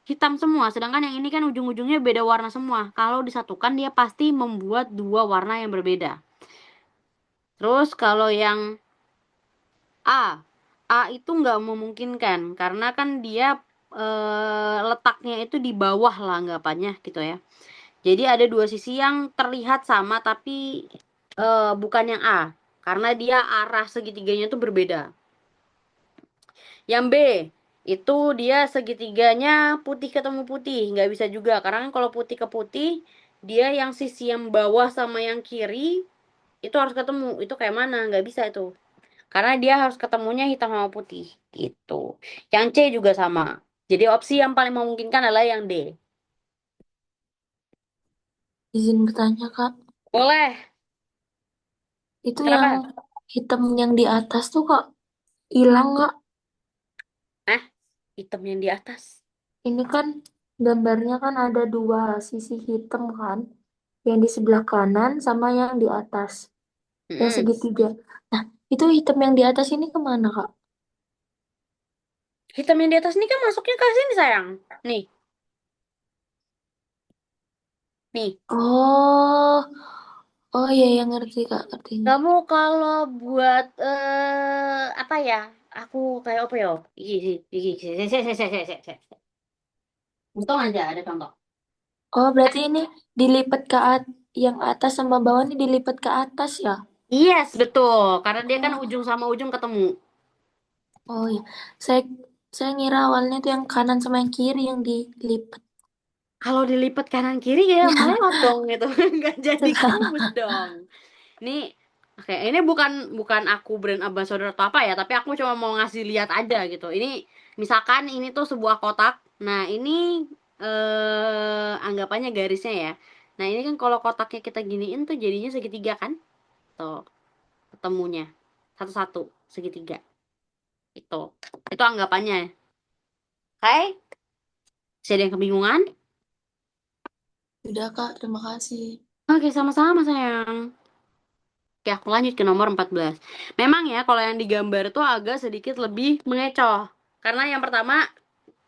hitam semua, sedangkan yang ini kan ujung-ujungnya beda warna semua. Kalau disatukan dia pasti membuat dua warna yang berbeda. Terus kalau yang A. A itu nggak memungkinkan karena kan dia letaknya itu di bawah lah anggapannya gitu ya. Jadi ada dua sisi yang terlihat sama tapi bukan yang A karena dia arah segitiganya itu berbeda. Yang B itu dia segitiganya putih ketemu putih, nggak bisa juga karena kan kalau putih ke putih dia yang sisi yang bawah sama yang kiri itu harus ketemu. Itu kayak mana? Nggak bisa itu. Karena dia harus ketemunya hitam sama putih. Gitu. Yang C juga sama. Jadi opsi yang paling memungkinkan adalah yang D. Izin bertanya, Kak. Boleh. Itu yang Kenapa? hitam yang di atas tuh kok hilang nggak? Eh, hitam yang di atas. Ini kan gambarnya kan ada dua sisi hitam kan, yang di sebelah kanan sama yang di atas, yang Mm-mm. segitiga. Nah, itu hitam yang di atas ini kemana, Kak? Hitam yang di atas ini kan masuknya ke sini sayang. Nih, nih. Oh, oh iya yang ngerti Kak, ngertinya. Kamu kalau buat apa ya? Aku kayak apa ya? Untung aja ada contoh. Oh, berarti ini dilipat ke yang atas sama bawah ini dilipat ke atas ya? Yes, betul. Karena dia kan Oh, ujung sama ujung ketemu. oh iya. Saya saya ngira awalnya tuh yang kanan sama yang kiri yang dilipat. Kalau dilipat kanan kiri ya melewat dong gitu. Nggak jadi kubus dong. Ini oke, ini bukan bukan aku brand ambassador atau apa ya, tapi aku cuma mau ngasih lihat aja gitu. Ini misalkan ini tuh sebuah kotak. Nah, ini anggapannya garisnya ya. Nah, ini kan kalau kotaknya kita giniin tuh jadinya segitiga kan? Tuh, ketemunya. Satu-satu segitiga. Itu. Itu anggapannya. Oke? Masih ada yang kebingungan? Udah Kak, terima kasih. Oke, sama-sama sayang. Oke, aku lanjut ke nomor 14. Memang ya, kalau yang digambar tuh agak sedikit lebih mengecoh. Karena yang pertama,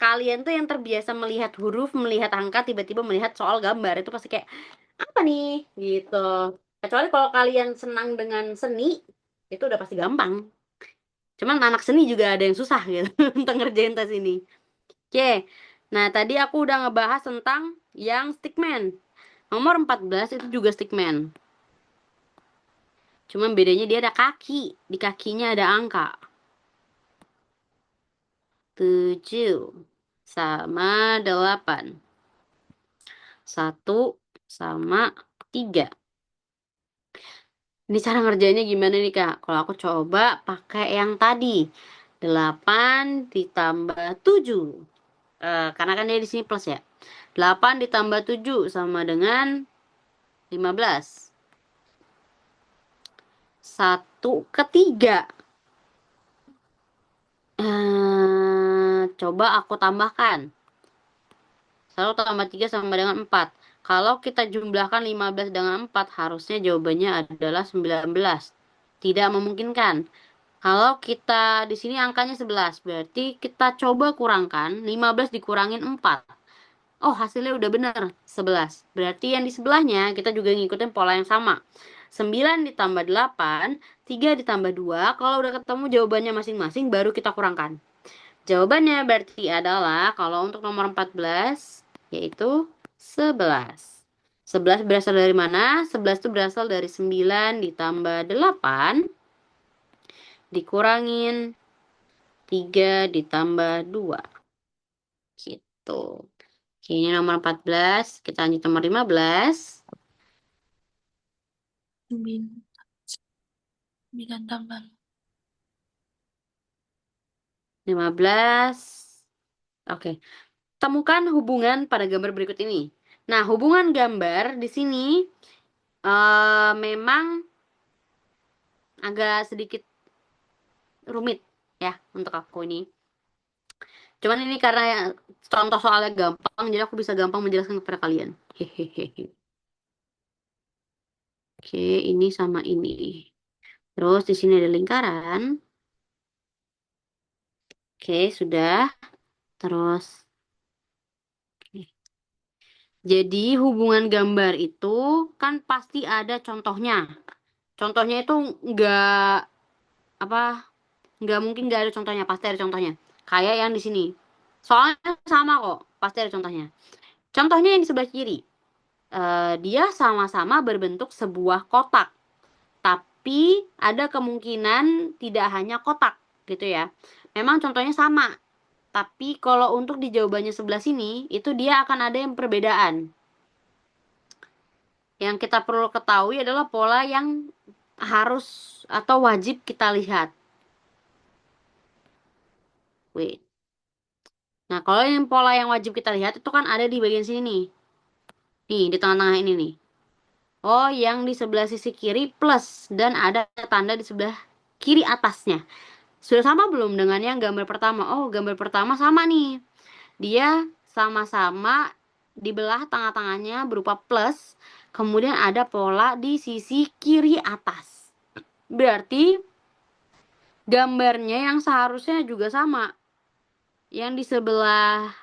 kalian tuh yang terbiasa melihat huruf, melihat angka, tiba-tiba melihat soal gambar. Itu pasti kayak, apa nih? Gitu. Kecuali kalau kalian senang dengan seni, itu udah pasti gampang. Cuman anak seni juga ada yang susah gitu untuk ngerjain tes ini. Oke, nah tadi aku udah ngebahas tentang yang stickman. Nomor 14 itu juga stickman. Cuman bedanya dia ada kaki. Di kakinya ada angka. 7 sama 8. 1 sama 3. Ini cara ngerjainnya gimana nih, Kak? Kalau aku coba pakai yang tadi. 8 ditambah 7. Karena kan dia di sini plus ya. 8 ditambah 7 sama dengan 15. 1/3. Coba aku tambahkan. 1 tambah 3 sama dengan 4. Kalau kita jumlahkan 15 dengan 4, harusnya jawabannya adalah 19. Tidak memungkinkan. Kalau kita di sini angkanya 11, berarti kita coba kurangkan 15 dikurangin 4. Oh, hasilnya udah bener, 11. Berarti yang di sebelahnya kita juga ngikutin pola yang sama. 9 ditambah 8, 3 ditambah 2. Kalau udah ketemu jawabannya masing-masing, baru kita kurangkan. Jawabannya berarti adalah kalau untuk nomor 14 yaitu 11. 11 berasal dari mana? 11 itu berasal dari 9 ditambah 8 dikurangin 3 ditambah 2. Gitu. Oke, ini nomor 14. Kita lanjut nomor 15. 9 tambah 15. Oke. Temukan hubungan pada gambar berikut ini. Nah, hubungan gambar di sini memang agak sedikit rumit ya untuk aku ini. Cuman ini karena contoh soalnya gampang, jadi aku bisa gampang menjelaskan kepada kalian. Hehehe. Oke, ini sama ini. Terus di sini ada lingkaran. Oke, sudah. Terus, oke. Jadi hubungan gambar itu kan pasti ada contohnya. Contohnya itu apa nggak mungkin nggak ada contohnya, pasti ada contohnya. Kayak yang di sini. Soalnya sama kok, pasti ada contohnya. Contohnya yang di sebelah kiri. Dia sama-sama berbentuk sebuah kotak. Tapi ada kemungkinan tidak hanya kotak gitu ya. Memang contohnya sama. Tapi kalau untuk di jawabannya sebelah sini, itu dia akan ada yang perbedaan. Yang kita perlu ketahui adalah pola yang harus atau wajib kita lihat. Wait. Nah, kalau yang pola yang wajib kita lihat itu kan ada di bagian sini nih. Nih, di tengah-tengah ini nih. Oh, yang di sebelah sisi kiri plus dan ada tanda di sebelah kiri atasnya. Sudah sama belum dengan yang gambar pertama? Oh, gambar pertama sama nih. Dia sama-sama dibelah tengah-tengahnya berupa plus, kemudian ada pola di sisi kiri atas. Berarti gambarnya yang seharusnya juga sama. Yang di sebelahnya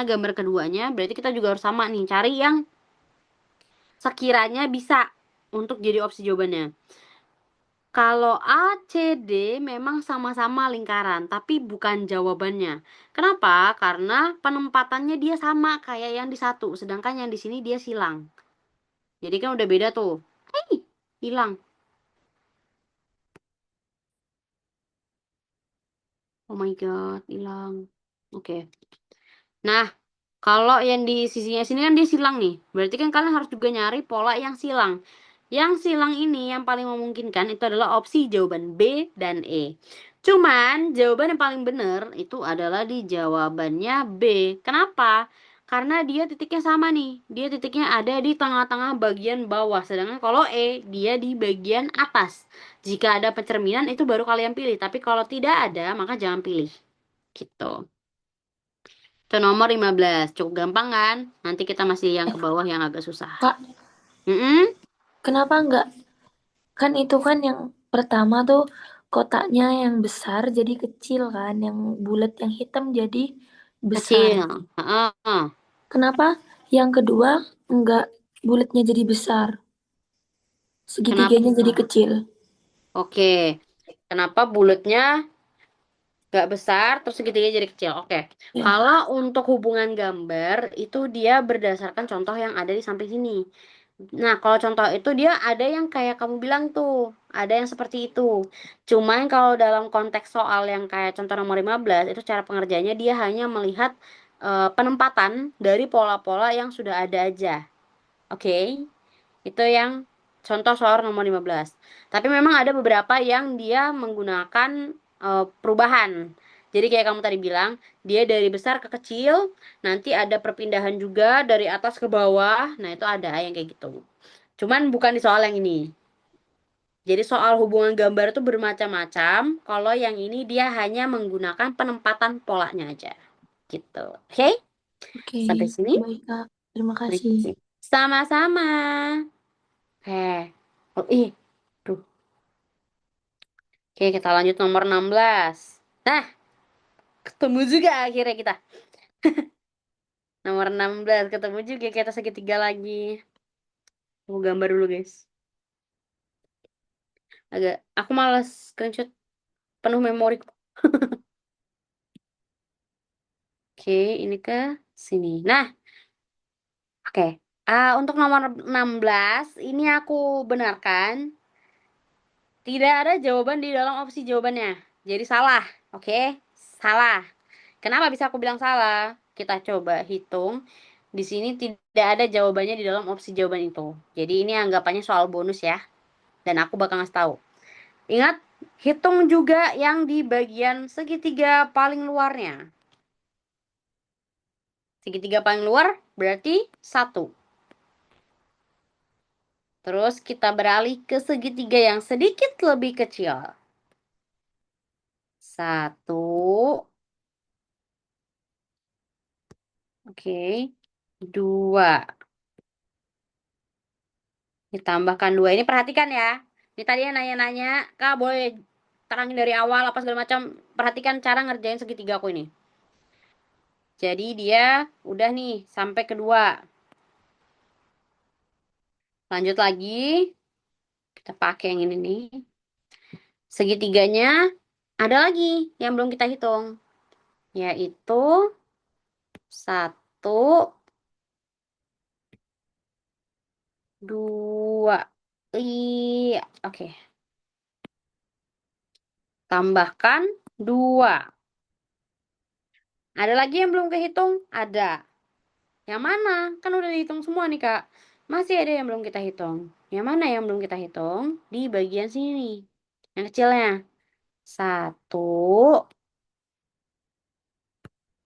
gambar keduanya, berarti kita juga harus sama nih, cari yang sekiranya bisa untuk jadi opsi jawabannya. Kalau A, C, D memang sama-sama lingkaran, tapi bukan jawabannya. Kenapa? Karena penempatannya dia sama kayak yang di satu, sedangkan yang di sini dia silang. Jadi kan udah beda tuh. Hei, hilang. Oh my God, hilang. Oke. Nah, kalau yang di sisinya sini kan dia silang nih. Berarti kan kalian harus juga nyari pola yang silang. Yang silang ini yang paling memungkinkan itu adalah opsi jawaban B dan E. Cuman jawaban yang paling benar itu adalah di jawabannya B. Kenapa? Karena dia titiknya sama nih. Dia titiknya ada di tengah-tengah bagian bawah. Sedangkan kalau E, dia di bagian atas. Jika ada pencerminan itu baru kalian pilih. Tapi kalau tidak ada, maka jangan pilih. Gitu. Itu nomor 15. Cukup gampang kan? Nanti kita masih yang ke bawah yang agak susah. Kak, Mm-mm. kenapa enggak? Kan itu kan yang pertama tuh kotaknya yang besar jadi kecil kan, yang bulat yang hitam jadi besar. Kecil. Heeh. Kenapa yang kedua enggak bulatnya jadi besar, Kenapa? segitiganya jadi kecil? Oke. Kenapa bulatnya? nggak besar, terus segitiga jadi kecil. Oke. Ya. Kalau untuk hubungan gambar itu dia berdasarkan contoh yang ada di samping sini. Nah, kalau contoh itu dia ada yang kayak kamu bilang tuh, ada yang seperti itu. Cuman kalau dalam konteks soal yang kayak contoh nomor 15 itu cara pengerjaannya dia hanya melihat penempatan dari pola-pola yang sudah ada aja. Oke. Itu yang contoh soal nomor 15. Tapi memang ada beberapa yang dia menggunakan perubahan. Jadi kayak kamu tadi bilang, dia dari besar ke kecil, nanti ada perpindahan juga dari atas ke bawah. Nah, itu ada yang kayak gitu. Cuman bukan di soal yang ini. Jadi soal hubungan gambar itu bermacam-macam. Kalau yang ini dia hanya menggunakan penempatan polanya aja. Gitu. Oke? Oke, Sampai sini. baik Kak. Terima kasih. Berikut. Sama-sama. Oh, Duh. Oke, kita lanjut nomor 16. Nah, ketemu juga akhirnya kita. Nomor 16 ketemu juga kita segitiga lagi. Aku gambar dulu, guys. Aku malas screenshot penuh memori. Oke, ini ke sini. Nah, oke. Untuk nomor 16, ini aku benarkan. Tidak ada jawaban di dalam opsi jawabannya. Jadi salah. Oke, salah. Kenapa bisa aku bilang salah? Kita coba hitung. Di sini tidak ada jawabannya di dalam opsi jawaban itu. Jadi ini anggapannya soal bonus ya. Dan aku bakal ngasih tahu. Ingat, hitung juga yang di bagian segitiga paling luarnya. Segitiga paling luar berarti 1. Terus kita beralih ke segitiga yang sedikit lebih kecil. 1. Oke. 2. Ditambahkan 2. Ini perhatikan ya. Ini tadi yang nanya-nanya, Kak boleh terangin dari awal apa segala macam. Perhatikan cara ngerjain segitiga aku ini. Jadi dia udah nih sampai kedua. Lanjut lagi. Kita pakai yang ini nih. Segitiganya ada lagi yang belum kita hitung. Yaitu 1, 2. Iya, oke. Tambahkan 2. Ada lagi yang belum kehitung? Ada. Yang mana? Kan udah dihitung semua nih, Kak. Masih ada yang belum kita hitung. Yang mana yang belum kita hitung? Di bagian sini. Yang kecilnya. 1,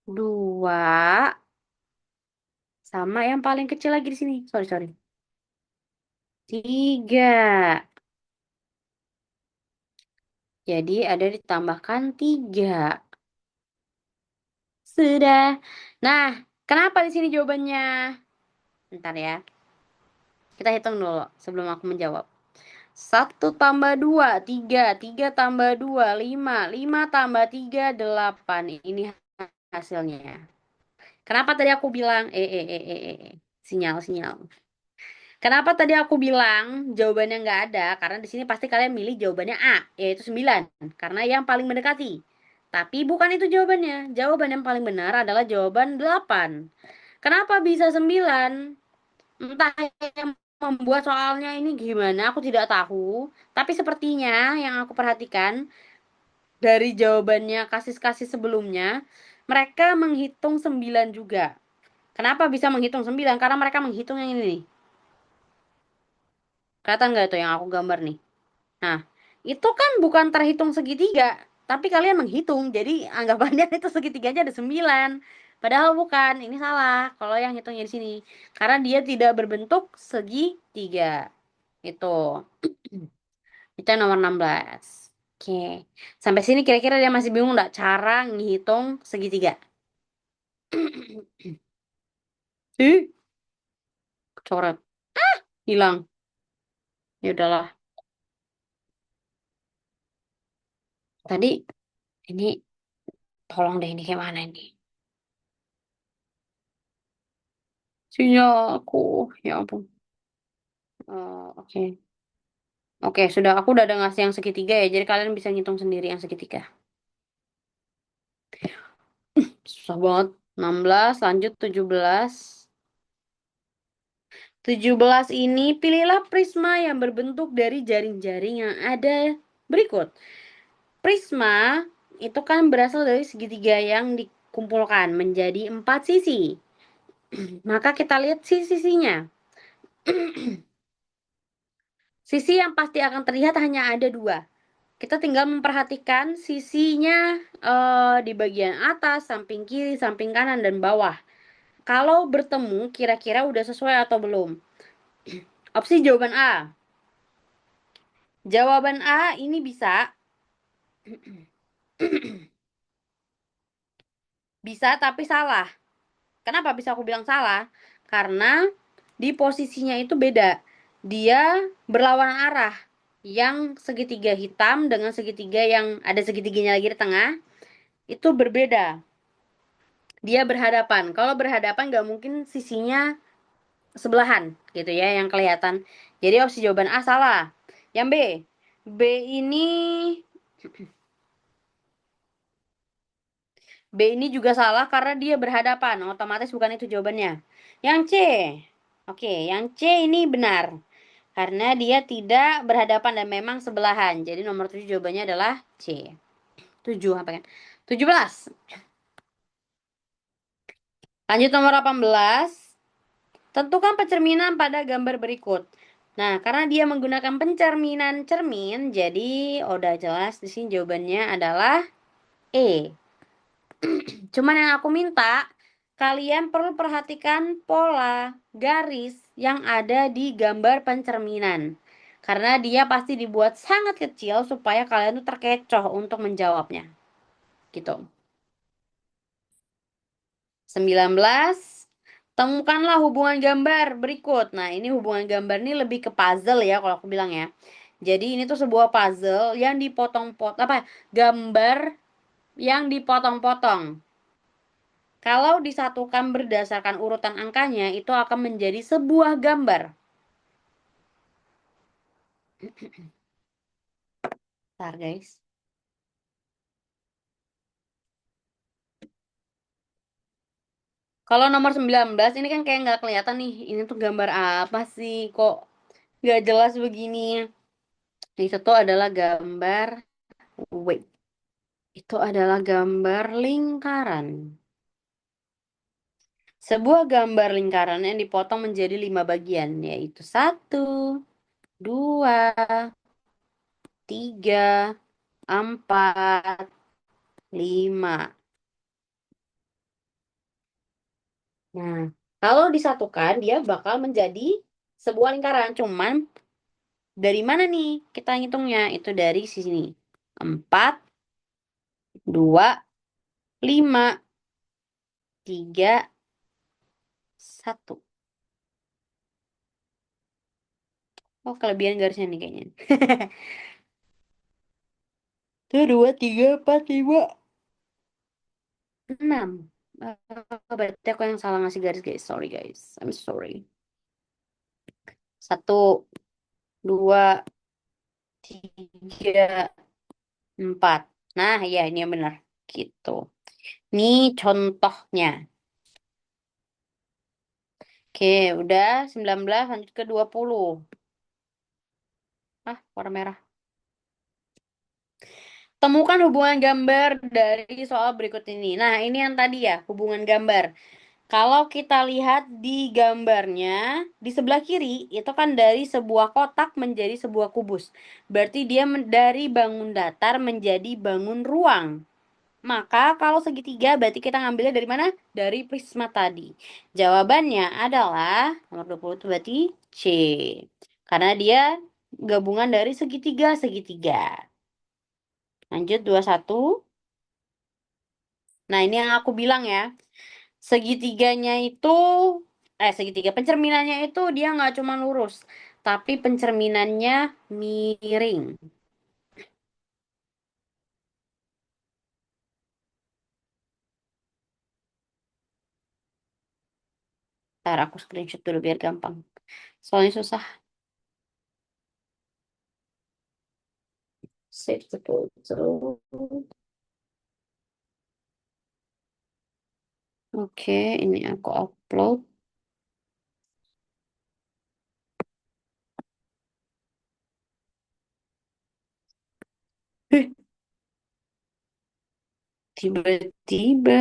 2, sama yang paling kecil lagi di sini. Sorry, sorry. 3. Jadi ada ditambahkan 3. Sudah. Nah, kenapa di sini jawabannya? Bentar ya. Kita hitung dulu sebelum aku menjawab. 1 tambah 2, 3. 3 tambah 2, 5. 5 tambah 3, 8. Ini hasilnya. Kenapa tadi aku bilang sinyal sinyal. Kenapa tadi aku bilang jawabannya nggak ada? Karena di sini pasti kalian milih jawabannya A, yaitu 9. Karena yang paling mendekati. Tapi bukan itu jawabannya. Jawaban yang paling benar adalah jawaban 8. Kenapa bisa 9? Entah yang membuat soalnya ini gimana, aku tidak tahu. Tapi sepertinya yang aku perhatikan dari jawabannya kasus-kasus sebelumnya, mereka menghitung 9 juga. Kenapa bisa menghitung 9? Karena mereka menghitung yang ini nih. Kelihatan nggak tuh yang aku gambar nih? Nah, itu kan bukan terhitung segitiga, tapi kalian menghitung. Jadi anggapannya itu segitiganya ada 9. Padahal bukan, ini salah. Kalau yang hitungnya di sini. Karena dia tidak berbentuk segitiga. Itu. Itu yang nomor 16. Oke. Sampai sini kira-kira dia masih bingung nggak cara ngitung segitiga? Ih, coret. Hilang. Ya udahlah. Tadi ini tolong deh ini kayak mana ini? Sinyal aku. Ya ampun. Oke. Oke, sudah aku udah ada ngasih yang segitiga ya. Jadi kalian bisa ngitung sendiri yang segitiga. Susah banget. 16, lanjut 17. 17 ini pilihlah prisma yang berbentuk dari jaring-jaring yang ada berikut. Prisma itu kan berasal dari segitiga yang dikumpulkan menjadi 4 sisi. Maka kita lihat sisi-sisinya. Sisi yang pasti akan terlihat hanya ada dua. Kita tinggal memperhatikan sisinya di bagian atas, samping kiri, samping kanan, dan bawah. Kalau bertemu, kira-kira udah sesuai atau belum? Opsi jawaban A. Jawaban A ini bisa, bisa tapi salah. Kenapa bisa aku bilang salah? Karena di posisinya itu beda. Dia berlawanan arah. Yang segitiga hitam dengan segitiga yang ada segitiganya lagi di tengah, itu berbeda. Dia berhadapan. Kalau berhadapan nggak mungkin sisinya sebelahan gitu ya yang kelihatan. Jadi opsi jawaban A salah. Yang B. B ini B ini juga salah karena dia berhadapan. Otomatis bukan itu jawabannya. Yang C. Oke, yang C ini benar. Karena dia tidak berhadapan dan memang sebelahan. Jadi nomor 7 jawabannya adalah C. 7 apa kan? 17. Lanjut nomor 18. Tentukan pencerminan pada gambar berikut. Nah, karena dia menggunakan pencerminan cermin, jadi udah jelas di sini jawabannya adalah E. Cuman yang aku minta, kalian perlu perhatikan pola garis yang ada di gambar pencerminan. Karena dia pasti dibuat sangat kecil supaya kalian tuh terkecoh untuk menjawabnya. Gitu. 19. Temukanlah hubungan gambar berikut. Nah, ini hubungan gambar ini lebih ke puzzle ya kalau aku bilang ya. Jadi ini tuh sebuah puzzle yang dipotong-potong apa? Gambar yang dipotong-potong. Kalau disatukan berdasarkan urutan angkanya, itu akan menjadi sebuah gambar. Bentar, guys. Kalau nomor 19 ini kan kayak nggak kelihatan nih. Ini tuh gambar apa sih? Kok nggak jelas begini? Itu tuh adalah gambar. Wait. Itu adalah gambar lingkaran. Sebuah gambar lingkaran yang dipotong menjadi 5 bagian, yaitu 1, 2, 3, 4, 5. Nah, kalau disatukan dia bakal menjadi sebuah lingkaran. Cuman dari mana nih kita ngitungnya? Itu dari sini. 4, 2, 5, 3, 1. Oh, kelebihan garisnya nih kayaknya. Tuh, 2, 3, 4, 5, 6. Berarti aku yang salah ngasih garis, guys. Sorry, guys. I'm sorry. 1, 2, 3, 4. Nah, ya ini yang benar. Gitu. Ini contohnya. Oke, udah 19 lanjut ke 20. Ah, warna merah. Temukan hubungan gambar dari soal berikut ini. Nah, ini yang tadi ya, hubungan gambar. Kalau kita lihat di gambarnya, di sebelah kiri itu kan dari sebuah kotak menjadi sebuah kubus. Berarti dia dari bangun datar menjadi bangun ruang. Maka kalau segitiga berarti kita ngambilnya dari mana? Dari prisma tadi. Jawabannya adalah nomor 20 itu berarti C. Karena dia gabungan dari segitiga-segitiga. Lanjut 21. Nah, ini yang aku bilang ya. Segitiganya itu segitiga pencerminannya itu dia nggak cuma lurus, tapi pencerminannya miring. Ntar aku screenshot dulu biar gampang. Soalnya susah. Save the photo. Oke, ini aku upload. Eh, tiba-tiba.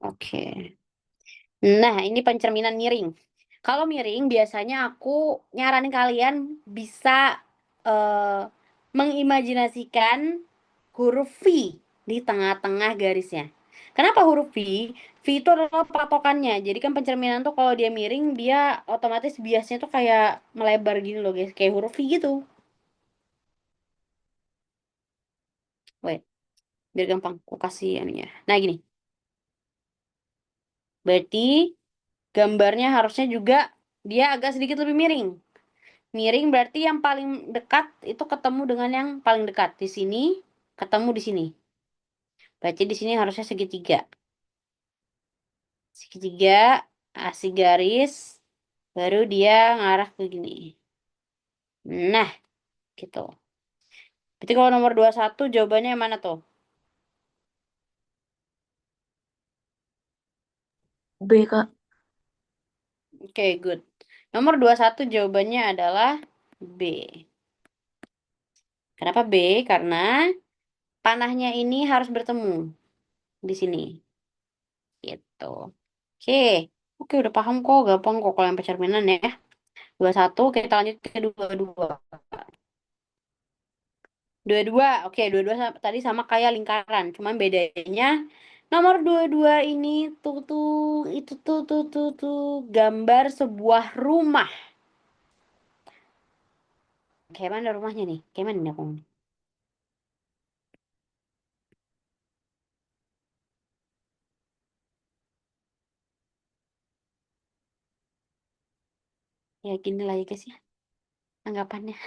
Oke. Nah, ini pencerminan miring. Kalau miring, biasanya aku nyaranin kalian bisa eh, mengimajinasikan huruf V di tengah-tengah garisnya. Kenapa huruf V? V itu adalah patokannya. Jadi kan pencerminan tuh kalau dia miring, dia otomatis biasnya tuh kayak melebar gini loh guys. Kayak huruf V gitu. Wait, biar gampang. Aku kasih aninya. Nah gini, berarti gambarnya harusnya juga dia agak sedikit lebih miring. Miring berarti yang paling dekat itu ketemu dengan yang paling dekat. Di sini ketemu di sini. Berarti di sini harusnya segitiga. Segitiga, kasih garis, baru dia ngarah ke gini. Nah, gitu. Berarti kalau nomor 21 jawabannya yang mana tuh? B, Kak. Oke, good. Nomor 21 jawabannya adalah B. Kenapa B? Karena panahnya ini harus bertemu di sini. Gitu. Oke. Oke, udah paham kok. Gampang kok kalau yang percerminan ya. 21, kita lanjut ke 22. 22, oke, 22 tadi sama kayak lingkaran. Cuman bedanya nomor 22 ini tuh itu tuh gambar sebuah rumah. Kayak mana rumahnya nih? Kayak mana nih aku? Ya gini lah ya guys ya. Anggapannya.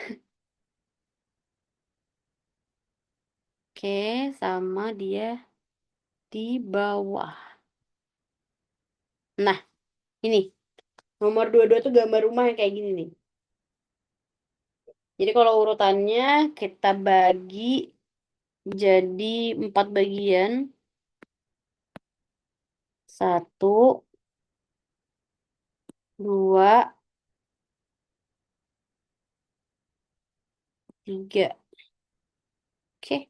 Oke, sama dia di bawah. Nah, ini nomor 22 tuh gambar rumah yang kayak gini nih. Jadi kalau urutannya kita bagi jadi 4 bagian. Satu, dua, tiga. Oke,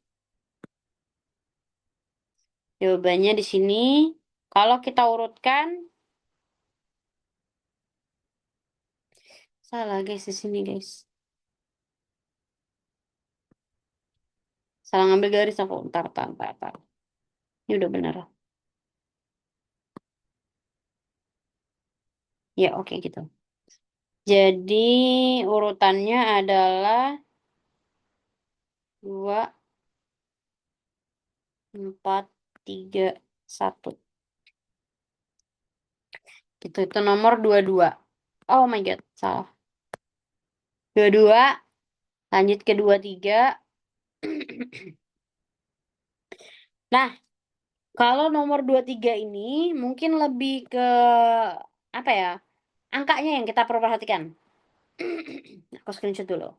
jawabannya di sini. Kalau kita urutkan, salah guys di sini guys. Salah ngambil garis aku. Ntar. Ini udah bener. Ya, oke gitu. Jadi urutannya adalah dua, empat, tiga, satu. Gitu, itu nomor 22. Oh my God, salah. 22, lanjut ke 23. Nah, kalau nomor 23 ini mungkin lebih ke apa ya? Angkanya yang kita perlu perhatikan. Aku screenshot dulu.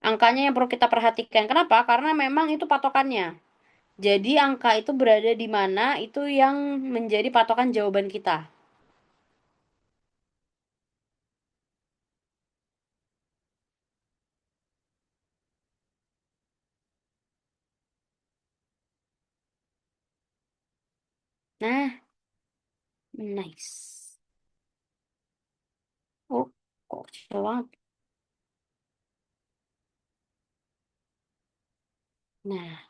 Angkanya yang perlu kita perhatikan. Kenapa? Karena memang itu patokannya. Jadi angka itu berada di mana itu yang menjadi patokan jawaban kita. Nah, nice. Oh, kok kecil banget. Nah,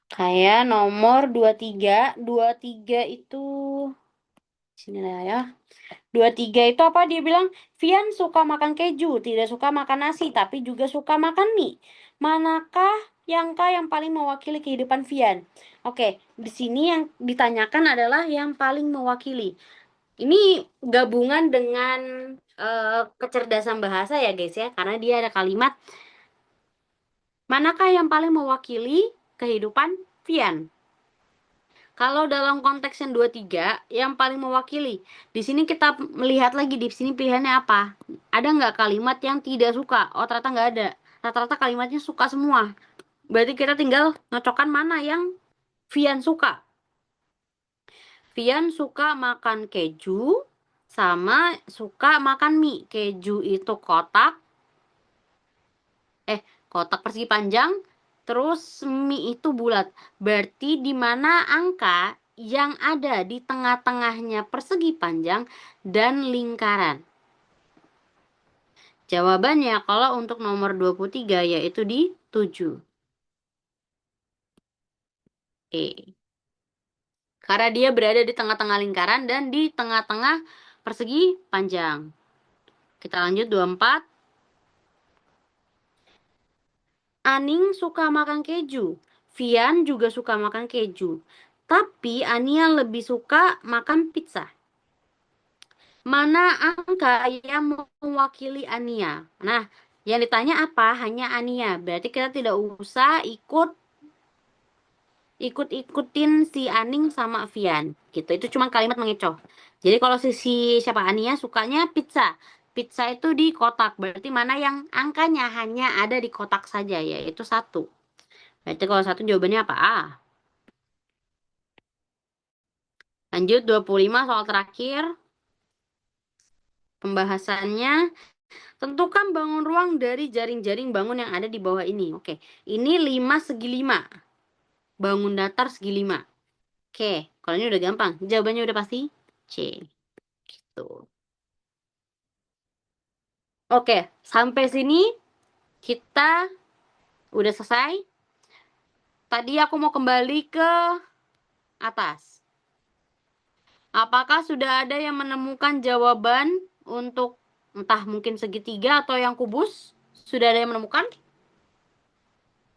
kayak nomor 23. 23 itu sini lah ya. 23 itu apa dia bilang? Vian suka makan keju, tidak suka makan nasi, tapi juga suka makan mie. Manakah yang paling mewakili kehidupan Vian? Oke, di sini yang ditanyakan adalah yang paling mewakili. Ini gabungan dengan kecerdasan bahasa ya guys ya, karena dia ada kalimat manakah yang paling mewakili kehidupan Vian? Kalau dalam konteks yang 23, yang paling mewakili. Di sini kita melihat lagi, di sini pilihannya apa? Ada nggak kalimat yang tidak suka? Oh, ternyata nggak ada. Rata-rata kalimatnya suka semua. Berarti kita tinggal ngocokkan mana yang Vian suka. Vian suka makan keju, sama suka makan mie. Keju itu kotak, kotak persegi panjang, terus mie itu bulat. Berarti di mana angka yang ada di tengah-tengahnya persegi panjang dan lingkaran? Jawabannya kalau untuk nomor 23 yaitu di 7. Oke. Karena dia berada di tengah-tengah lingkaran dan di tengah-tengah persegi panjang. Kita lanjut 24. Aning suka makan keju. Vian juga suka makan keju. Tapi Ania lebih suka makan pizza. Mana angka yang mewakili Ania? Nah, yang ditanya apa? Hanya Ania. Berarti kita tidak usah ikut-ikutin si Aning sama Vian. Gitu. Itu cuma kalimat mengecoh. Jadi kalau siapa Ania sukanya pizza. Pizza itu di kotak. Berarti mana yang angkanya hanya ada di kotak saja, yaitu 1. Berarti kalau 1 jawabannya apa? A. Lanjut 25 soal terakhir. Pembahasannya, tentukan bangun ruang dari jaring-jaring bangun yang ada di bawah ini. Oke, ini 5 segi 5. Bangun datar segi 5. Oke, kalau ini udah gampang. Jawabannya udah pasti C. Gitu. Oke, sampai sini kita udah selesai. Tadi aku mau kembali ke atas. Apakah sudah ada yang menemukan jawaban untuk entah mungkin segitiga atau yang kubus? Sudah ada yang menemukan?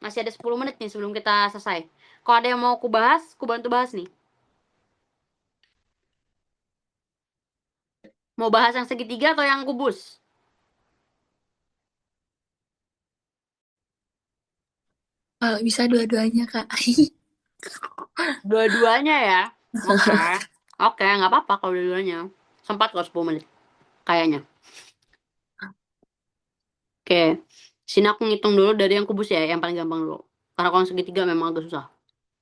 Masih ada 10 menit nih sebelum kita selesai. Kalau ada yang mau aku bahas, aku bantu bahas nih. Mau bahas yang segitiga atau yang kubus? Kalau bisa dua-duanya, Kak. Dua-duanya ya. Oke. Oke, nggak apa-apa kalau dua-duanya. Sempat kok 10 menit. Kayaknya. Oke. Sini aku ngitung dulu dari yang kubus ya, yang paling gampang dulu. Karena kalau yang segitiga memang agak susah.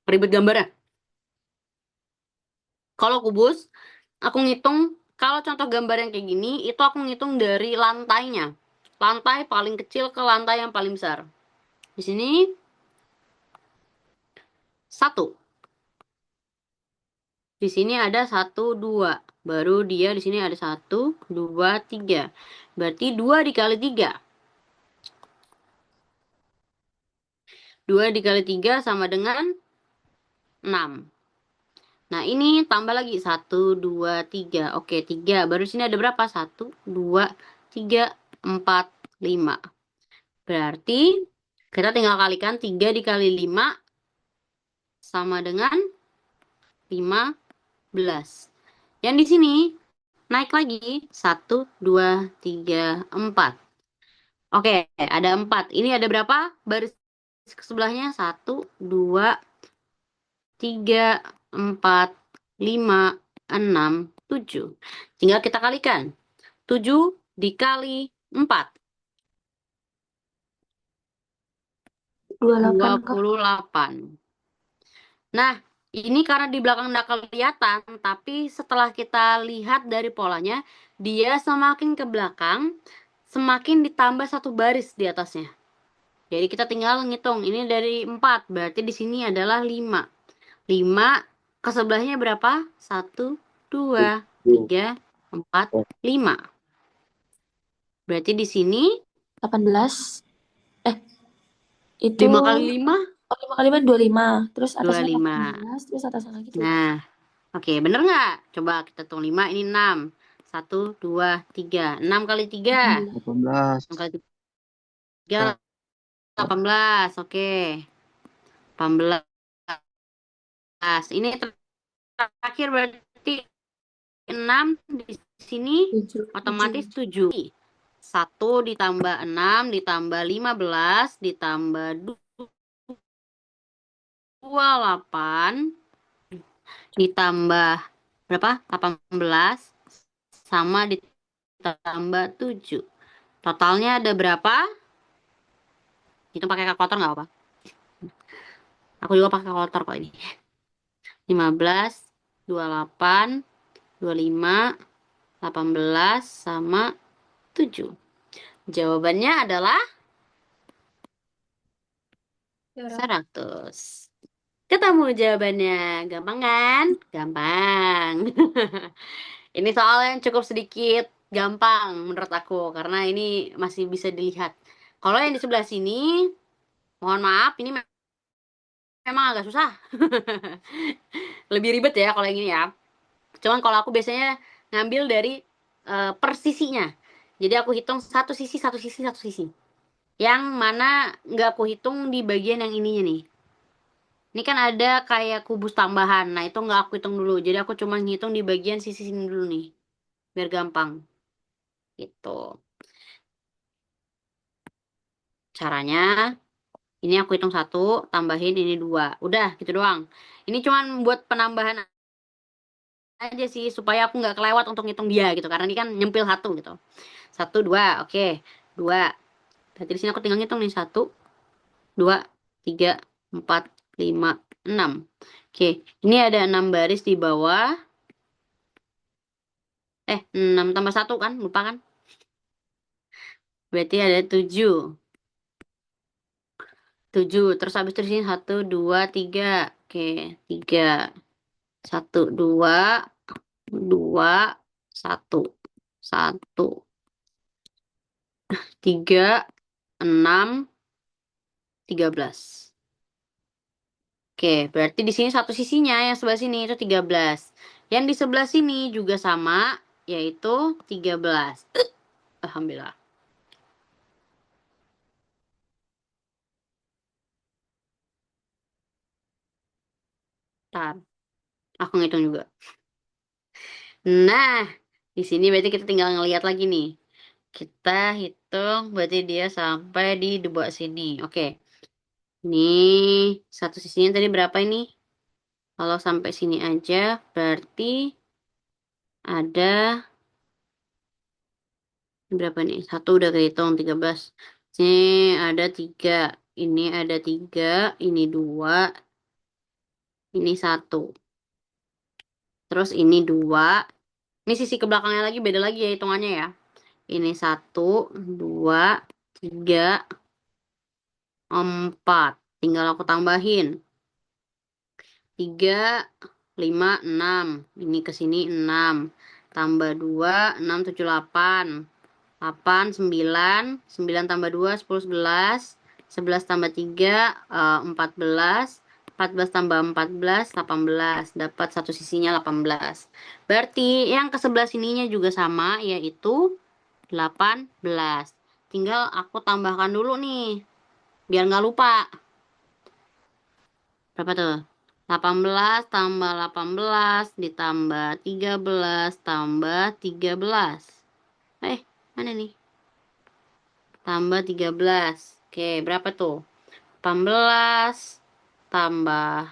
Ribet gambarnya. Kalau kubus, aku ngitung, kalau contoh gambar yang kayak gini, itu aku ngitung dari lantainya. Lantai paling kecil ke lantai yang paling besar. Di sini, 1. Di sini ada 1, 2. Baru dia di sini ada 1, 2, 3. Berarti 2 dikali 3. 2 dikali 3 sama dengan 6. Nah, ini tambah lagi 1, 2, 3. Oke, 3. Baru di sini ada berapa? 1, 2, 3, 4, 5. Berarti kita tinggal kalikan 3 dikali 5 sama dengan 15. Yang di sini naik lagi 1, 2, 3, 4. Oke, ada 4. Ini ada berapa? Baris ke sebelahnya 1, 2, 3, 4, 5, 6, 7. Tinggal kita kalikan. 7 dikali 4. 28, Kak. 28. Nah, ini karena di belakang nggak kelihatan, tapi setelah kita lihat dari polanya, dia semakin ke belakang, semakin ditambah 1 baris di atasnya. Jadi kita tinggal ngitung, ini dari 4, berarti di sini adalah 5. 5 ke sebelahnya berapa? 1, 2, 3, 4, 5. Berarti di sini 18. Itu 5 kali 5, 5 kali 5 25. Terus atasnya 25. 18, terus atasnya lagi 7. Nah, oke, bener nggak? Coba kita hitung 5, ini 6. 1, 2, 3. 6 kali 3. 18. 6 kali 3, 18. Oke. 18. Ini terakhir berarti 6 di sini 7. otomatis 7. 1 ditambah 6 ditambah 15 ditambah 28 ditambah berapa? 18 sama ditambah 7. Totalnya ada berapa? Itu pakai kalkulator nggak apa? Aku juga pakai kalkulator kok ini. 15, 28, 25, 18 sama 7. Jawabannya adalah 100. Ketemu jawabannya. Gampang kan? Gampang. Ini soal yang cukup sedikit gampang menurut aku karena ini masih bisa dilihat. Kalau yang di sebelah sini, mohon maaf, ini memang agak susah. Lebih ribet ya kalau yang ini ya. Cuman kalau aku biasanya ngambil dari persisinya. Jadi aku hitung satu sisi, satu sisi, satu sisi. Yang mana nggak aku hitung di bagian yang ininya nih. Ini kan ada kayak kubus tambahan. Nah, itu nggak aku hitung dulu. Jadi aku cuma ngitung di bagian sisi sini dulu nih. Biar gampang. Gitu. Caranya, ini aku hitung satu, tambahin ini dua. Udah, gitu doang. Ini cuman buat penambahan aja sih, supaya aku nggak kelewat untuk ngitung dia gitu. Karena ini kan nyempil satu gitu. Satu, dua, oke. Dua. Berarti di sini aku tinggal ngitung nih. Satu, dua, tiga, empat, lima, enam. Oke, ini ada 6 baris di bawah. 6 tambah satu kan? Lupa kan? Berarti ada 7. 7. Terus habis itu di sini 1, 2, 3. Oke, 3. 1, 2, 2, 1. 1, 3, 6, 13. Oke, berarti di sini satu sisinya yang sebelah sini itu 13. Yang di sebelah sini juga sama, yaitu 13. Alhamdulillah. Ntar, aku ngitung juga. Nah, di sini berarti kita tinggal ngelihat lagi nih. Kita hitung berarti dia sampai di bawah sini. Oke. Ini satu sisinya tadi berapa ini? Kalau sampai sini aja berarti ada berapa nih? Satu udah kehitung 13. Sini ada 3. Ini ada 3. Ini 2. Ini 1. Terus ini 2. Ini sisi ke belakangnya lagi beda lagi ya hitungannya ya. Ini 1, 2, 3, 4. Tinggal aku tambahin. 3, 5, 6. Ini ke sini 6. Tambah 2, 6, 7, 8. 8, 9. 9 tambah 2, 10, 11. 11 tambah 3, 14. 14 tambah 14, 18. Dapat satu sisinya 18. Berarti yang ke sebelah sininya juga sama, yaitu 18. Tinggal aku tambahkan dulu nih, biar nggak lupa. Berapa tuh? 18 tambah 18 ditambah 13 tambah 13. Mana nih? Tambah 13. Oke, berapa tuh? 18 tambah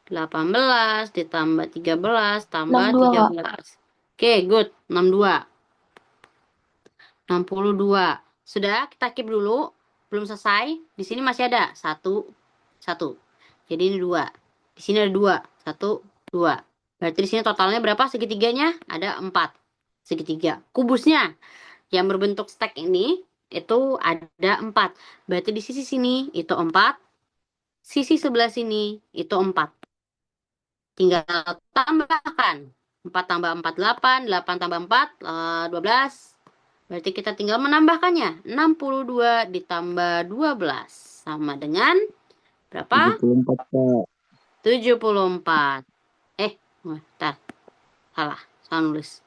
18 ditambah 13 tambah 62, Kak. 13. Oke, good. 62. 62. Sudah, kita keep dulu. Belum selesai. Di sini masih ada. Satu. Satu. Jadi ini 2. Di sini ada 2. Satu, 2. Berarti di sini totalnya berapa segitiganya? Ada 4. Segitiga. Kubusnya yang berbentuk stack ini itu ada 4. Berarti di sisi sini itu 4. Sisi sebelah sini itu 4. Tinggal tambahkan. 4 tambah 4, 8. 8 tambah 4, 12. Berarti kita tinggal menambahkannya. 62 ditambah 12. Sama dengan berapa? 74, Kak. 74. Bentar. Salah. Salah nulis.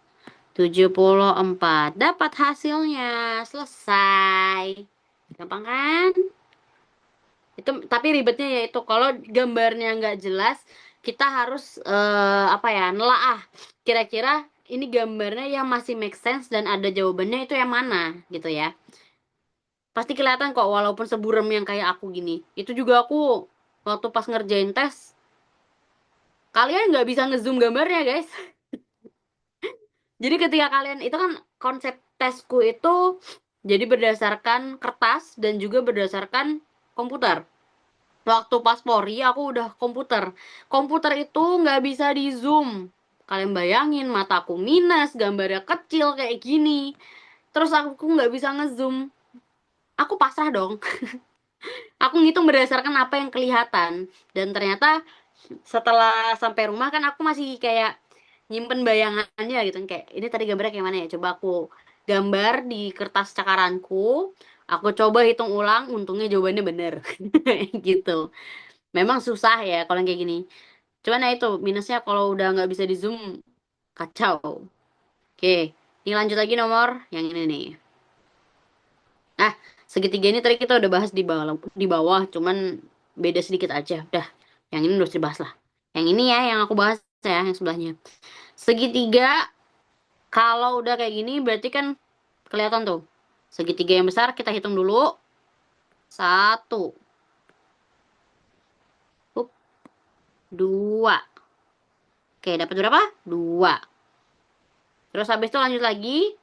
74. Dapat hasilnya. Selesai. Gampang kan? Itu tapi ribetnya yaitu kalau gambarnya nggak jelas, kita harus apa ya, nelaah. Kira-kira ini gambarnya yang masih make sense dan ada jawabannya itu yang mana gitu ya. Pasti kelihatan kok walaupun seburem yang kayak aku gini. Itu juga aku waktu pas ngerjain tes kalian nggak bisa ngezoom gambarnya guys. Jadi ketika kalian itu kan konsep tesku itu jadi berdasarkan kertas dan juga berdasarkan komputer. Waktu pas Polri aku udah komputer. Komputer itu nggak bisa di zoom. Kalian bayangin mataku minus, gambarnya kecil kayak gini. Terus aku nggak bisa ngezoom. Aku pasrah dong. Aku ngitung berdasarkan apa yang kelihatan. Dan ternyata setelah sampai rumah kan aku masih kayak nyimpen bayangannya gitu kan. Kayak ini tadi gambarnya kayak mana ya, coba aku gambar di kertas cakaranku, aku coba hitung ulang, untungnya jawabannya bener. Gitu. Memang susah ya kalau yang kayak gini, cuman ya itu minusnya kalau udah nggak bisa di zoom, kacau. Oke, ini lanjut lagi nomor yang ini nih. Nah, segitiga ini tadi kita udah bahas di bawah, cuman beda sedikit aja. Udah, yang ini udah dibahas lah. Yang ini ya, yang aku bahas ya, yang sebelahnya. Segitiga, kalau udah kayak gini berarti kan kelihatan tuh. Segitiga yang besar kita hitung dulu. Satu, up, dua. Oke, dapat berapa? Dua. Terus habis itu lanjut lagi.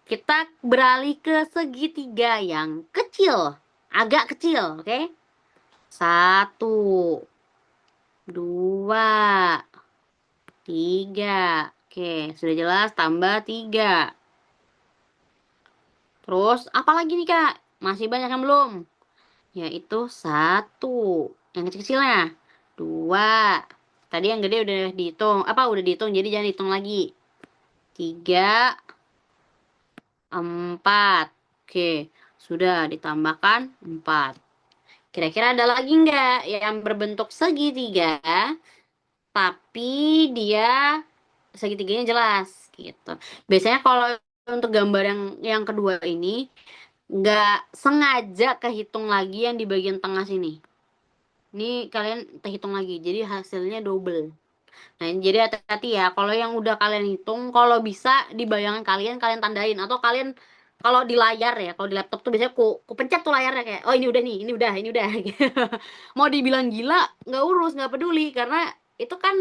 Kita beralih ke segitiga yang kecil. Agak kecil, oke? Satu, dua, tiga. Oke, sudah jelas tambah tiga. Terus, apa lagi nih, Kak? Masih banyak yang belum? Yaitu satu. Yang kecil-kecilnya. Dua. Tadi yang gede udah dihitung. Apa, udah dihitung, jadi jangan hitung lagi. Tiga, empat. Oke, sudah ditambahkan empat. Kira-kira ada lagi nggak yang berbentuk segitiga, tapi dia segitiganya jelas gitu. Biasanya kalau untuk gambar yang kedua ini nggak sengaja kehitung lagi yang di bagian tengah sini. Ini kalian terhitung lagi, jadi hasilnya double. Nah, jadi hati-hati ya. Kalau yang udah kalian hitung, kalau bisa di bayangan kalian, kalian tandain. Atau kalian, kalau di layar ya, kalau di laptop tuh biasanya ku pencet tuh layarnya kayak, oh ini udah nih, ini udah. Mau dibilang gila, nggak urus, nggak peduli. Karena itu kan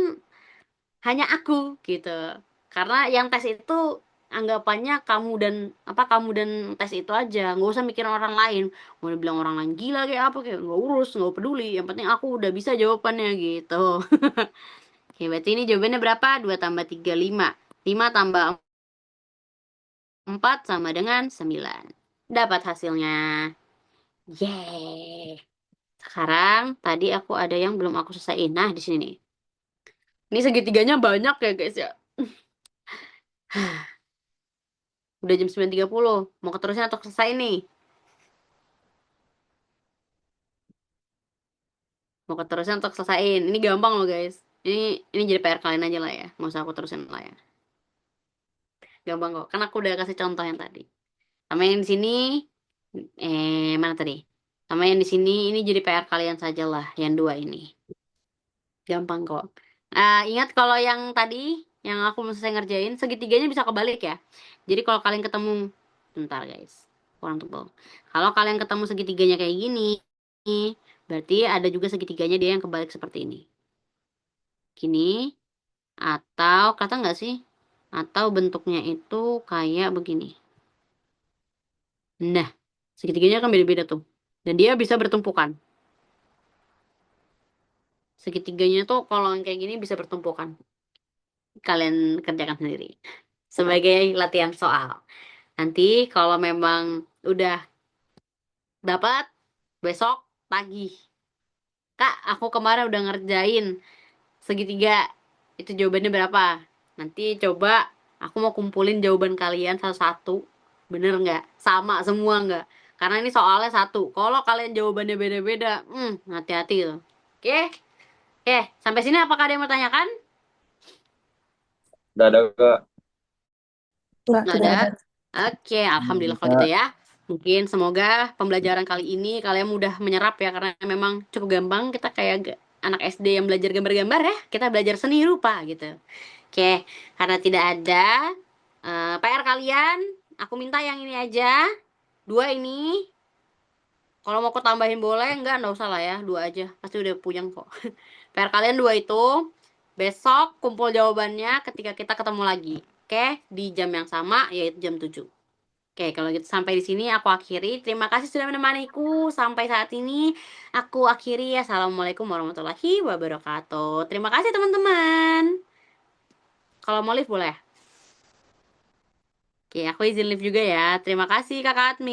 hanya aku gitu. Karena yang tes itu anggapannya kamu dan tes itu aja, nggak usah mikirin orang lain. Mau dibilang orang lain gila kayak apa, kayak nggak urus, nggak peduli, yang penting aku udah bisa jawabannya gitu. Oke, berarti ini jawabannya berapa? 2 tambah 3, 5. 5 tambah 4 sama dengan 9. Dapat hasilnya. Yeay. Sekarang tadi aku ada yang belum aku selesaiin. Nah, di sini nih. Ini segitiganya banyak ya, guys ya. Udah jam 9.30. Mau keterusin atau selesai nih? Mau keterusin atau selesaiin? Ini gampang loh, guys. Ini jadi PR kalian aja lah ya. Nggak usah aku terusin lah ya. Gampang kok. Kan aku udah kasih contoh yang tadi. Sama yang di sini, mana tadi? Sama yang di sini, ini jadi PR kalian saja lah, yang dua ini. Gampang kok. Ingat kalau yang tadi, yang aku mau selesai ngerjain, segitiganya bisa kebalik ya. Jadi kalau kalian ketemu, bentar guys, kurang tebal. Kalau kalian ketemu segitiganya kayak gini, berarti ada juga segitiganya dia yang kebalik seperti ini. Gini, atau kata nggak sih? Atau bentuknya itu kayak begini. Nah, segitiganya kan beda-beda tuh. Dan dia bisa bertumpukan. Segitiganya tuh kalau yang kayak gini bisa bertumpukan. Kalian kerjakan sendiri. Sebagai latihan soal. Nanti kalau memang udah dapat, besok tagih. Kak, aku kemarin udah ngerjain segitiga. Itu jawabannya berapa? Nanti coba aku mau kumpulin jawaban kalian satu-satu. Bener nggak? Sama semua nggak? Karena ini soalnya satu. Kalau kalian jawabannya beda-beda, hati-hati tuh. Oke? Oke, sampai sini apakah ada yang mau tanyakan? Udah ada Kak. Enggak, Nggak tidak ada? ada. Oke, alhamdulillah kalau gitu Kak. ya. Mungkin semoga pembelajaran kali ini kalian mudah menyerap ya, karena memang cukup gampang. Kita kayak anak SD yang belajar gambar-gambar ya. Kita belajar seni rupa gitu. Oke, karena tidak ada PR kalian, aku minta yang ini aja. Dua ini. Kalau mau aku tambahin boleh, enggak usah lah ya. Dua aja, pasti udah puyeng kok. PR kalian dua itu. Besok kumpul jawabannya ketika kita ketemu lagi. Oke, di jam yang sama yaitu jam 7. Oke, kalau gitu sampai di sini aku akhiri. Terima kasih sudah menemaniku sampai saat ini. Aku akhiri. Assalamualaikum warahmatullahi wabarakatuh. Terima kasih teman-teman. Kalau mau live boleh. Oke, aku izin live juga ya. Terima kasih Kakak Admin.